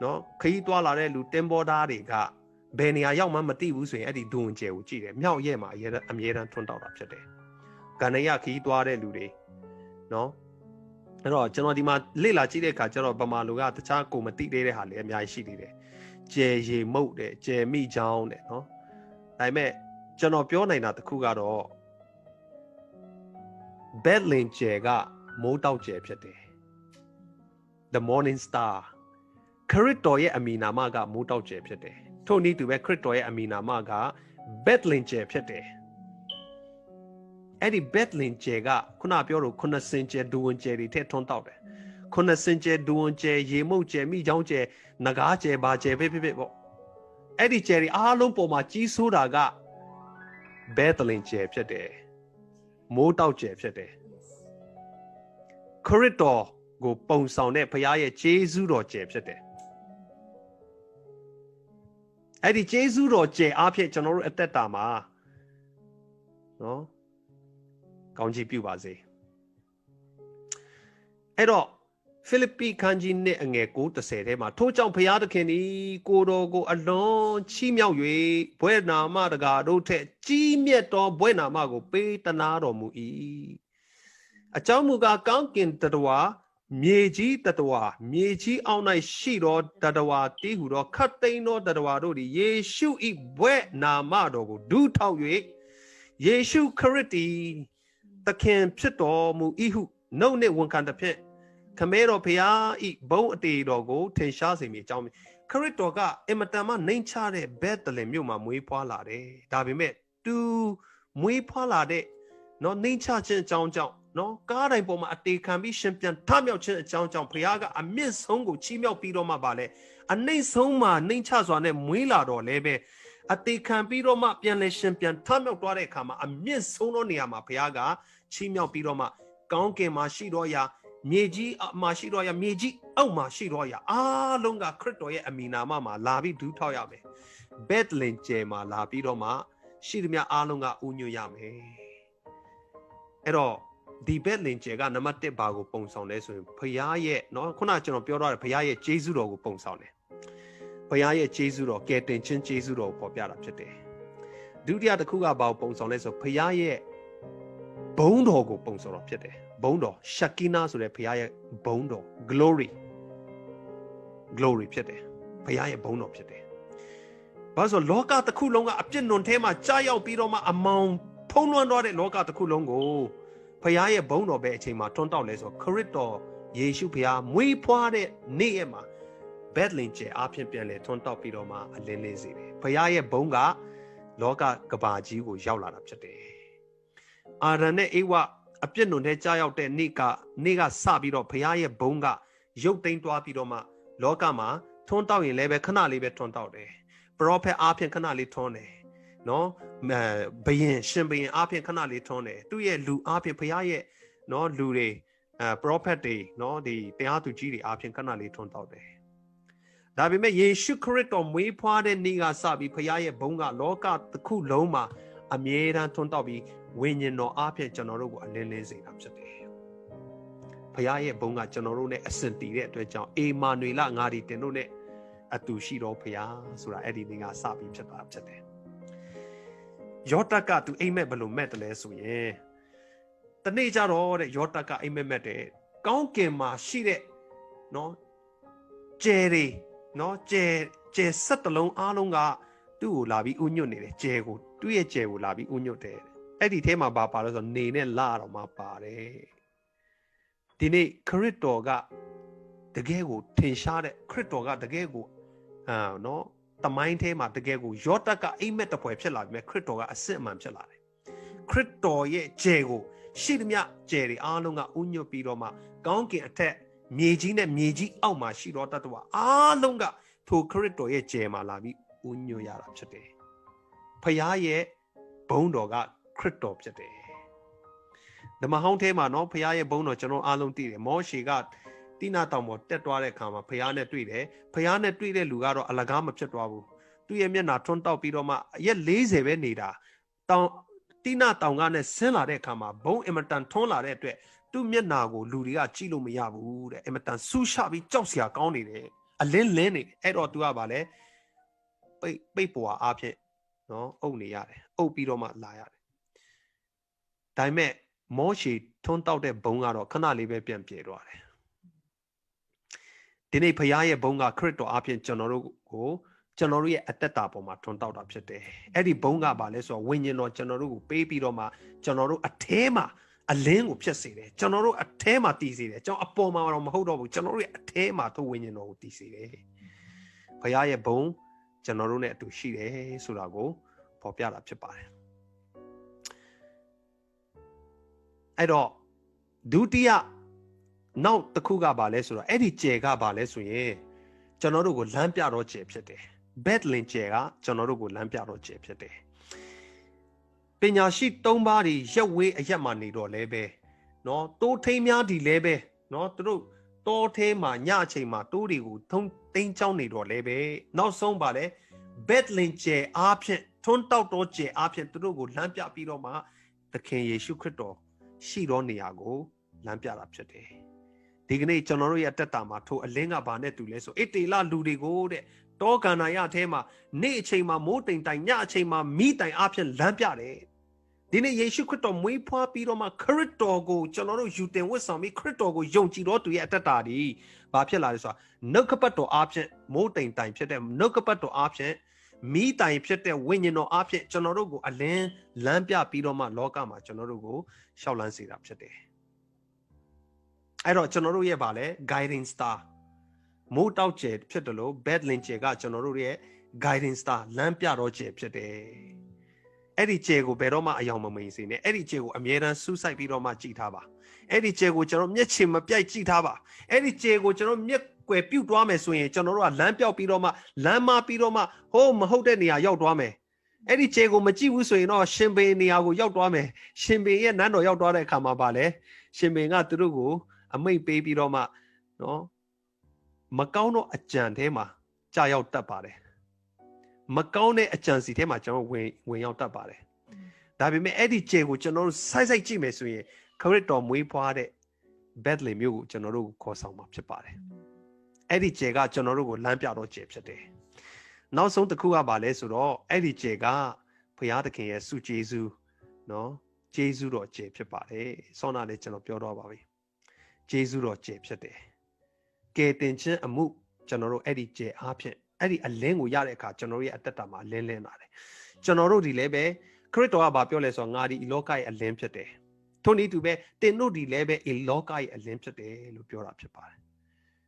နော်ခီးသွားလာတဲ့လူတင်ပေါ်သားတွေကဘယ်နေရာရောက်မှမသိဘူးဆိုရင်အဲ့ဒီဒူဝင်ကျဲကိုကြည့်တယ်။မြောက်အရက်မှာအမြဲတမ်းထွန်းတောက်တာဖြစ်တယ်။ကဏ္ဍရခီးသွားတဲ့လူတွေနော်အဲ့တော့ကျွန်တော်ဒီမှာလေ့လာကြည့်တဲ့အခါကျတော့ဗမာလူကတခြားကိုမသိသေးတဲ့ဟာလည်းအများကြီးရှိသေးတယ်ကျဲရီမုတ်တဲ့ကျဲမိချောင်းတဲ့နော်ဒါပေမဲ့ကျွန်တော်ပြောနိုင်တာတစ်ခုကတော့ဘက်လင်ကျဲကမိုးတောက်ကျဲဖြစ်တယ် The Morning Star ခရစ်တော်ရဲ့အမည်နာမကမိုးတောက်ကျဲဖြစ်တယ်ထို့နည်းတူပဲခရစ်တော်ရဲ့အမည်နာမကဘက်လင်ကျဲဖြစ်တယ်အဲ့ဒီဘက်လင်ကျဲကခုနပြောလို့ခုနစင်ကျဲဒူဝင်ကျဲတွေထည့်ထွန်းတောက်တယ်ခုနစင်ကျဲဒူဝင်ကျဲရေမုတ်ကျဲမိချောင်းကျဲနဂါးကျဲဘာကျဲဖြစ်ပေါ့အဲ့ဒီကျဲတွေအားလုံးပေါ်မှာကြီးစိုးတာကဘက်လင်ကျဲဖြစ်တယ်မိုးတောက်ကျဲဖြစ်တယ်ခရစ်တော်ကိုပုံဆောင်တဲ့ဘုရားရဲ့ဂျေဇုတော်ကျဲဖြစ်တယ်အဲ့ဒီဂျေဇုတော်ကျဲအားဖြင့်ကျွန်တော်တို့အသက်တာမှာနော်ကောင်းချီးပြုပါစေအဲ့တော့ဖိလိပ္ပိခန်းကြီးနဲ့အငယ်9:30ထဲမှာထို့ကြောင့်ဘုရားသခင်သည်ကိုတော်ကိုအလွန်ချီးမြှောက်၍ဘွဲ့နာမတကာတို့ထက်ကြီးမြတ်သောဘွဲ့နာမကိုပေးတနာတော်မူ၏ အကြောင်းမူကားကောင်းကင်တတဝါမြေကြီးတတဝါမြေကြီးအောက်၌ရှိသောတတဝါတီးဟုသောခတ်သိမ်းသောတတဝါတို့သည်ယေရှု၏ဘွဲ့နာမတော်ကိုဒူးထောက်၍ယေရှုခရစ်သည်သခင်ဖြစ်တော်မူ၏ဟုနှုတ်နှင့်ဝန်ခံသဖြင့်ခမဲတော်ဖျား၏ဘုန်းအတေတော်ကိုထင်ရှားစေမည်အကြောင်းခရစ်တော်ကအင်မတန်မှနှိမ်ချတဲ့ဘက်တလင်မြို့မှာမွေးဖွားလာတယ်ဒါပေမဲ့သူမွေးဖွားလာတဲ့နော်နှိမ်ချခြင်းအကြောင်းကြောင့်နော်ကားတိုင်းပေါ်မှာအတေခံပြီးရှင်ပြန်ထမြောက်ခြင်းအကြောင်းကြောင့်ဘုရားကအမြင့်ဆုံးကိုချီးမြှောက်ပြီးတော့မှပါလေအနှိမ့်ဆုံးမှာနှိမ်ချစွာနဲ့မွေးလာတော့လည်းပဲအတေခံပြီးတော့မှပြန်လဲရှင်ပြန်ထမြောက်သွားတဲ့အခါမှာအမြင့်ဆုံးသောနေရာမှာဘုရားကချီးမြှောက်ပြီးတော့မှကောင်းကင်မှာရှိတော့ရာမြေကြီးမှာရှိတော့ရာမြေကြီးအောက်မှာရှိတော့ရာအားလုံးကခရစ်တော်ရဲ့အမည်နာမမှာလာပြီးဒူးထောက်ရမယ်ဘက်လင်ကျဲမှာလာပြီးတော့မှရှိသမျှအားလုံးကဥညွတ်ရမယ်အဲ့တော့ဒီဘက်လင်ကျဲကနံပါတ်1ဘာကိုပုံဆောင်လဲဆိုရင်ဘုရားရဲ့เนาะခုနကျွန်တော်ပြောထားတယ်ဘုရားရဲ့ကျေးဇူးတော်ကိုပုံဆောင်တယ်ဘုရားရဲ့ကျေးဇူးတော်ကယ်တင်ခြင်းကျေးဇူးတော်ကိုပေါ်ပြတာဖြစ်တယ်ဒုတိယတစ်ခုကဘာကိုပုံဆောင်လဲဆိုဘုရားရဲ့ဘုန်းတော်ကိုပုံဆောင်တော့ဖြစ်တယ်ဘုန်းတော်ရှက်ကီနာဆိုတဲ့ဘုရားရဲ့ဘုန်းတော် glory ဖြစ်တယ်ဘုရားရဲ့ဘုန်းတော်ဖြစ်တယ်ဘာလို့ဆိုလောကတစ်ခုလုံးကအပြစ်နွန်ထဲမှာကြာရောက်ပြီးတော့မှအမောင်ဖုံးလွှမ်းသွားတဲ့လောကတစ်ခုလုံးကိုဘုရားရဲ့ဘုန်းတော်ပဲအချိန်မှာထွန်းတောက်လဲဆိုခရစ်တော်ယေရှုဘုရားမွေးဖွားတဲ့နေ့ရက်မှာဘက်လင်ကျဲအဖြစ်ပြန်လဲထွန်းတောက်ပြီးတော့မှအလင်းလေးစေတယ်ဘုရားရဲ့ဘုန်းကလောကကဘာကြီးကိုရောက်လာတာဖြစ်တယ်အာရန်နဲ့အေဝအပြစ်နုံထဲကြားရောက်တဲ့နေ့ကစပြီးတော့ဘုရားရဲ့ဘုန်းကရုပ်သိမ်းသွားပြီးတော့မှလောကမှာထွန်းတောက်ရင်လည်းပဲခဏလေးပဲထွန်းတောက်တယ်ပရောဖက်အားဖြင့်ခဏလေးထွန်းတယ်နော်ဘယင်ရှင်ဘယင်အားဖြင့်ခဏလေးထွန်းတယ်သူ့ရဲ့လူအားဖြင့်ဘုရားရဲ့နော်လူတွေပရောဖက်တွေနော်ဒီတရားသူကြီးတွေအားဖြင့်ခဏလေးထွန်းတောက်တယ်ဒါပေမဲ့ယေရှုခရစ်တော်မွေးဖွားတဲ့နေ့ကစပြီးဘုရားရဲ့ဘုန်းကလောကတစ်ခုလုံးမှာအမြဲတမ်းထွန်းတောက်ပြီးဝိညာဉ်တော်အားဖြင့်ကျွန်တော်တို့ကိုအလင်းလင်းစေတာဖြစ်တယ်ဘုရားရဲ့ဘုန်းကကျွန်တော်တို့နဲ့အစဉ်တည်တဲ့အတွက်ကြောင့်အေမာနွေလငါဒီတင်တို့နဲ့အတူရှိတော်ဘုရားဆိုတာအဲ့ဒီနေ့ကစပြီးဖြစ်တာဖြစ်တယ်ယောတကသူအိမ်မက်ဘယ်လိုမက်တယ်လဲဆိုရင်တနေ့ကြတော့တဲ့ယောတကအိမ်မက်မက်တယ်ကောင်းကင်မှာရှိတဲ့နော်ကျဲတွေနော်ကျဲဆက်တလုံးအားလုံးကသူ့ကိုလာပြီးဥညွတ်နေတယ်ကျဲကိုသူ့ရဲ့ကျဲကိုလာပြီးဥညွတ်တယ်အဲ့ဒီထဲမှာပါလို့ဆိုနေနဲ့လာတော့မှပါတယ်ဒီနေ့ခရစ်တော်ကတကယ်ကိုထင်ရှားတဲ့ခရစ်တော်ကတကယ်ကိုနော်တမိုင်းထဲမှာတကယ်ကိုယောတကအိမ်မက်တပွဲဖြစ်လာပြီမဲ့ခရစ်တော်ကအစစ်အမှန်ဖြစ်လာတယ်ခရစ်တော်ရဲ့ကျဲကိုရှိသမျှကျဲတွေအားလုံးကဥညွတ်ပြီးတော့မှကောင်းကင်အထက်မြေကြီးနဲ့မြေကြီးအောက်မှာရှိတော့တတ်တော်အားလုံးကထိုခရစ်တော်ရဲ့ကျဲမှာလာပြီးဥညွတ်ရတာဖြစ်တယ်ဖခင်ရဲ့ဘုန်းတော်ကခရစ်တော်ဖြစ်တယ်ဓမ္မဟောင်းထဲမှာနော်ဖခင်ရဲ့ဘုန်းတော်ကျွန်တော်အားလုံးသိတယ်မောရှေကတိနာတောင်ပေါ်တက်သွားတဲ့အခါမှာဖခင်နဲ့တွေ့တယ်ဖခင်နဲ့တွေ့တဲ့လူကတော့အလကားမဖြစ်သွားဘူးသူ့ရဲ့မျက်နှာထွန်းတောက်ပြီးတော့မှရက်40ပဲနေတာတိနာတောင်ကနဲ့ဆင်းလာတဲ့အခါမှာဘုန်းအမတန်ထွန်းလာတဲ့အတွက်သူ့မျက်နှာကိုလူတွေကကြည့်လို့မရဘူးတဲ့အမတန်ဆူရှပြီးကြောက်စရာကောင်းနေတယ်အလင်းလင်းနေတယ်အဲ့တော့သူကဗာလဲပိတ်ပွားအားဖြင့်နော်အုပ်နေရတယ်အုပ်ပြီးတော့မှလာရတယ်ဒါပေမဲ့မောရှေထွန်းတောက်တဲ့ဘုံကတော့ခဏလေးပဲပြန်ပြေသွားတယ်ဒီနေ့ဖခင်ရဲ့ဘုံကခရစ်တော်အားဖြင့်ကျွန်တော်တို့ရဲ့အသက်တာပေါ်မှာထွန်းတောက်တာဖြစ်တယ်အဲ့ဒီဘုံကဗာလဲဆိုတော့ဝိညာဉ်တော်ကျွန်တော်တို့ကိုပေးပြီးတော့မှကျွန်တော်တို့အထဲမှာအလင်းကိုဖြစ်စေတယ်ကျွန်တော်တို့အထဲမှာတည်စေတယ်ကျွန်တော်အပေါ်မှာတော့မဟုတ်တော့ဘူးကျွန်တော်တို့ရဲ့အထဲမှာသူဝိညာဉ်တော်ကိုတည်စေတယ်ဖခင်ရဲ့ဘုံကျွန်တော်တို့နဲ့အတူရှိတယ်ဆိုတာကိုပေါ်ပြတာဖြစ်ပါတယ်အဲ့တော့ဒုတိယနောက်တစ်ခုကဘာလဲဆိုတော့အဲ့ဒီကျဲကဘာလဲဆိုရင်ကျွန်တော်တို့ကိုလမ်းပြတော့ကျဲဖြစ်တယ်ဘက်လင်ကျဲကကျွန်တော်တို့ကိုလမ်းပြတော့ကျဲဖြစ်တယ်ပညာရှိ3ပါးဒီရက်ဝေးအရက်မှာနေတော့လဲပဲเนาะတိုးထိန်များဒီလဲပဲเนาะသူတို့တောထဲမှာညအချိန်မှာတိုးတွေကိုတိန်းချောင်းနေတော့လဲပဲနောက်ဆုံးပါလဲဘက်လင်ကျဲအားဖြင့်ထွန်းတောက်တော့ကျဲအားဖြင့်သူတို့ကိုလမ်းပြပြီးတော့မှသခင်ယေရှုခရစ်တော်ရှိသောနေရာကိုလမ်းပြတာဖြစ်တယ်ဒီကနေ့ကျွန်တော်တို့ရဲ့တက်တာမှာထိုအလင်းကဘာနဲ့တူလဲဆိုအတေလလူတွေကိုတဲ့တောကန္နာယအထဲမှာနေ့အချိန်မှာမိုးတိမ်တိုင်ညအချိန်မှာမိတိုင်အားဖြင့်လမ်းပြတယ် ဒီနေ့ယေရှုခရစ်တော်မွေးဖွားပြီးတော့မှခရစ်တော်ကိုကျွန်တော်တို့ယူတင်ဝတ်ဆောင်ပြီးခရစ်တော်ကိုယုံကြည်တော်သူရဲ့အတ္တတာဒီဘာဖြစ်လာလဲဆိုတာနှုတ်ကပတ်တော်အားဖြင့်မိုးတိမ်တိုင်ဖြစ်တဲ့နှုတ်ကပတ်တော်အားဖြင့်မိတိုင်ဖြစ်တဲ့ဝိညာဉ်တော်အားဖြင့်ကျွန်တော်တို့ကိုအလင်းလမ်းပြပြီးတော့မှလောကမှာကျွန်တော်တို့ကိုရှောက်လန်းစေတာဖြစ်တယ်အဲ့တော့ကျွန်တော်တို့ရဲ့ဗာလဲ guiding star မိုးတောက်ကျယ်ဖြစ်တယ်လို့ bed lin ကျယ်ကကျွန်တော်တို့ရဲ့ guiding star လမ်းပြတော်ကျယ်ဖြစ်တယ်အဲ့ဒီကျယ်ကိုဘယ်တော့မှအယောင်မမိန်စေနဲ့အဲ့ဒီကျယ်ကိုအမြဲတမ်းစူးစိုက်ပြီးတော့မှကြည်ထားပါအဲ့ဒီကျယ်ကိုကျွန်တော်မျက်ခြေမပြိုက်ကြည်ထားပါအဲ့ဒီကျယ်ကိုကျွန်တော်မျက်ကွယ်ပြုတ်သွားမယ်ဆိုရင်ကျွန်တော်တို့ကလမ်းပြောက်ပြီးတော့မှလမ်းမပြီးတော့မှဟိုးမဟုတ်တဲ့နေရာရောက်သွားမယ်အဲ့ဒီကျယ်ကိုမကြည့်ဘူးဆိုရင်တော့ရှင်ပေနေရာကိုရောက်သွားမယ်ရှင်ပေရဲ့နန်းတော်ရောက်သွားတဲ့အခါမှာပါလေရှင်ပေကသူတို့ကိုအမိတ်ပေးပြီးတော့မှနော်မကောင်းသောအကြံထဲမှာကြာရောက်တတ်ပါတယ်မကောင်းတဲ့အကြံစီထဲမှာကျွန်တော်ဝင်ရောက်တတ်ပါတယ်ဒါပေမဲ့အဲ့ဒီကျယ်ကိုကျွန်တော်တို့စိုက်ကြည့်မယ်ဆိုရင်ခရစ်တော်မွေးဖွားတဲ့ဘက်လေမျိုးကိုကျွန်တော်တို့ကိုခေါ်ဆောင်မှာဖြစ်ပါတယ်အဲ့ဒီကျယ်ကကျွန်တော်တို့ကိုလမ်းပြတော့ကျယ်ဖြစ်တယ်နောက်ဆုံးတစ်ခုကပါလဲဆိုတော့အဲ့ဒီကျယ်ကဘုရားသခင်ရဲ့ဆုကျေးဇူးနော်ကျေးဇူးတော်ကျယ်ဖြစ်ပါတယ်ဆောနာလေးကျွန်တော်ပြောတော့ပါပြီကျေးဇူးတော်ကျယ်ဖြစ်တယ်ကယ်တင်ခြင်းအမှုကျွန်တော်တို့အဲ့ဒီကျယ်အားဖြင့်အဲ့ဒီအလင်းကိုရတဲ့အခါကျွန်တော်တို့ရဲ့အတ္တမှာလင်းလာတယ်ကျွန်တော်တို့ဒီလည်းပဲခရစ်တော်ကဘာပြောလဲဆိုတော့ငါဒီဤလောကရဲ့အလင်းဖြစ်တယ်ထို့နည်းတူပဲတင်တို့ဒီလည်းပဲဤလောကရဲ့အလင်းဖြစ်တယ်လို့ပြောတာဖြစ်ပါတယ်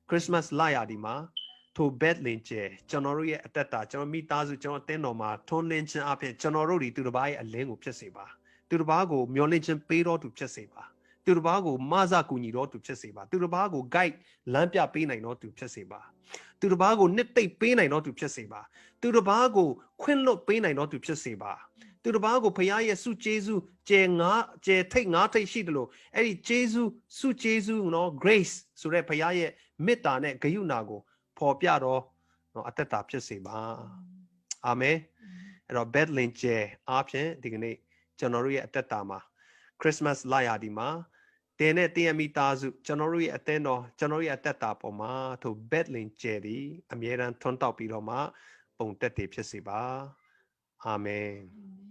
ခရစ်စမတ်လရာဒီမှာထိုဘက်လင်ကျဲကျွန်တော်တို့ရဲ့အတ္တကျွန်တော်မိသားစုကျွန်တော်တင်းတော်မှာထွန်းလင်းခြင်းအပြင်ကျွန်တော်တို့ဒီသူတစ်ပါးရဲ့အလင်းကိုဖြစ်စေပါသူတစ်ပါးကိုမျောလင့်ခြင်းပေးတော်သူဖြစ်စေပါသူတစ်ပါးကိုမဆကူညီတော်သူဖြစ်စေပါသူတစ်ပါးကို guide လမ်းပြပေးနိုင်တော်သူဖြစ်စေပါသူတစ်ပါးကိုနှစ်သိမ့်ပေးနိုင်တော်သူဖြစ်စေပါသူတစ်ပါးကိုခွင့်လွတ်ပေးနိုင်တော်သူဖြစ်စေပါသူတစ်ပါးကိုဖခင်ရဲ့ဆုကျေးဇူးကျဲထိတ်ငါးထိတ်ရှိတယ်လို့အဲ့ဒီကျေးဇူးဆုကျေးဇူးနော် grace ဆိုတဲ့ဖခင်ရဲ့မေတ္တာနဲ့ဂရုဏာကိုပေါ်ပြတော့နော်အတ္တဖြစ်စေပါအာမင်အဲ့တော့ bed lin ကျဲအားဖြင့်ဒီကနေ့ကျွန်တော်တို့ရဲ့အတ္တမှာ Christmas လရာဒီမှာတင်းနဲ့တင်းရမိသားစုကျွန်တော်တို့ရဲ့အသင်းတော်ကျွန်တော်ရဲ့အတ္တပေါ်မှာထို bed lin ကျဲဒီအမြဲတမ်းထွန်းတောက်ပြီးတော့မှပုံတက်တည်ဖြစ်စေပါအာမင်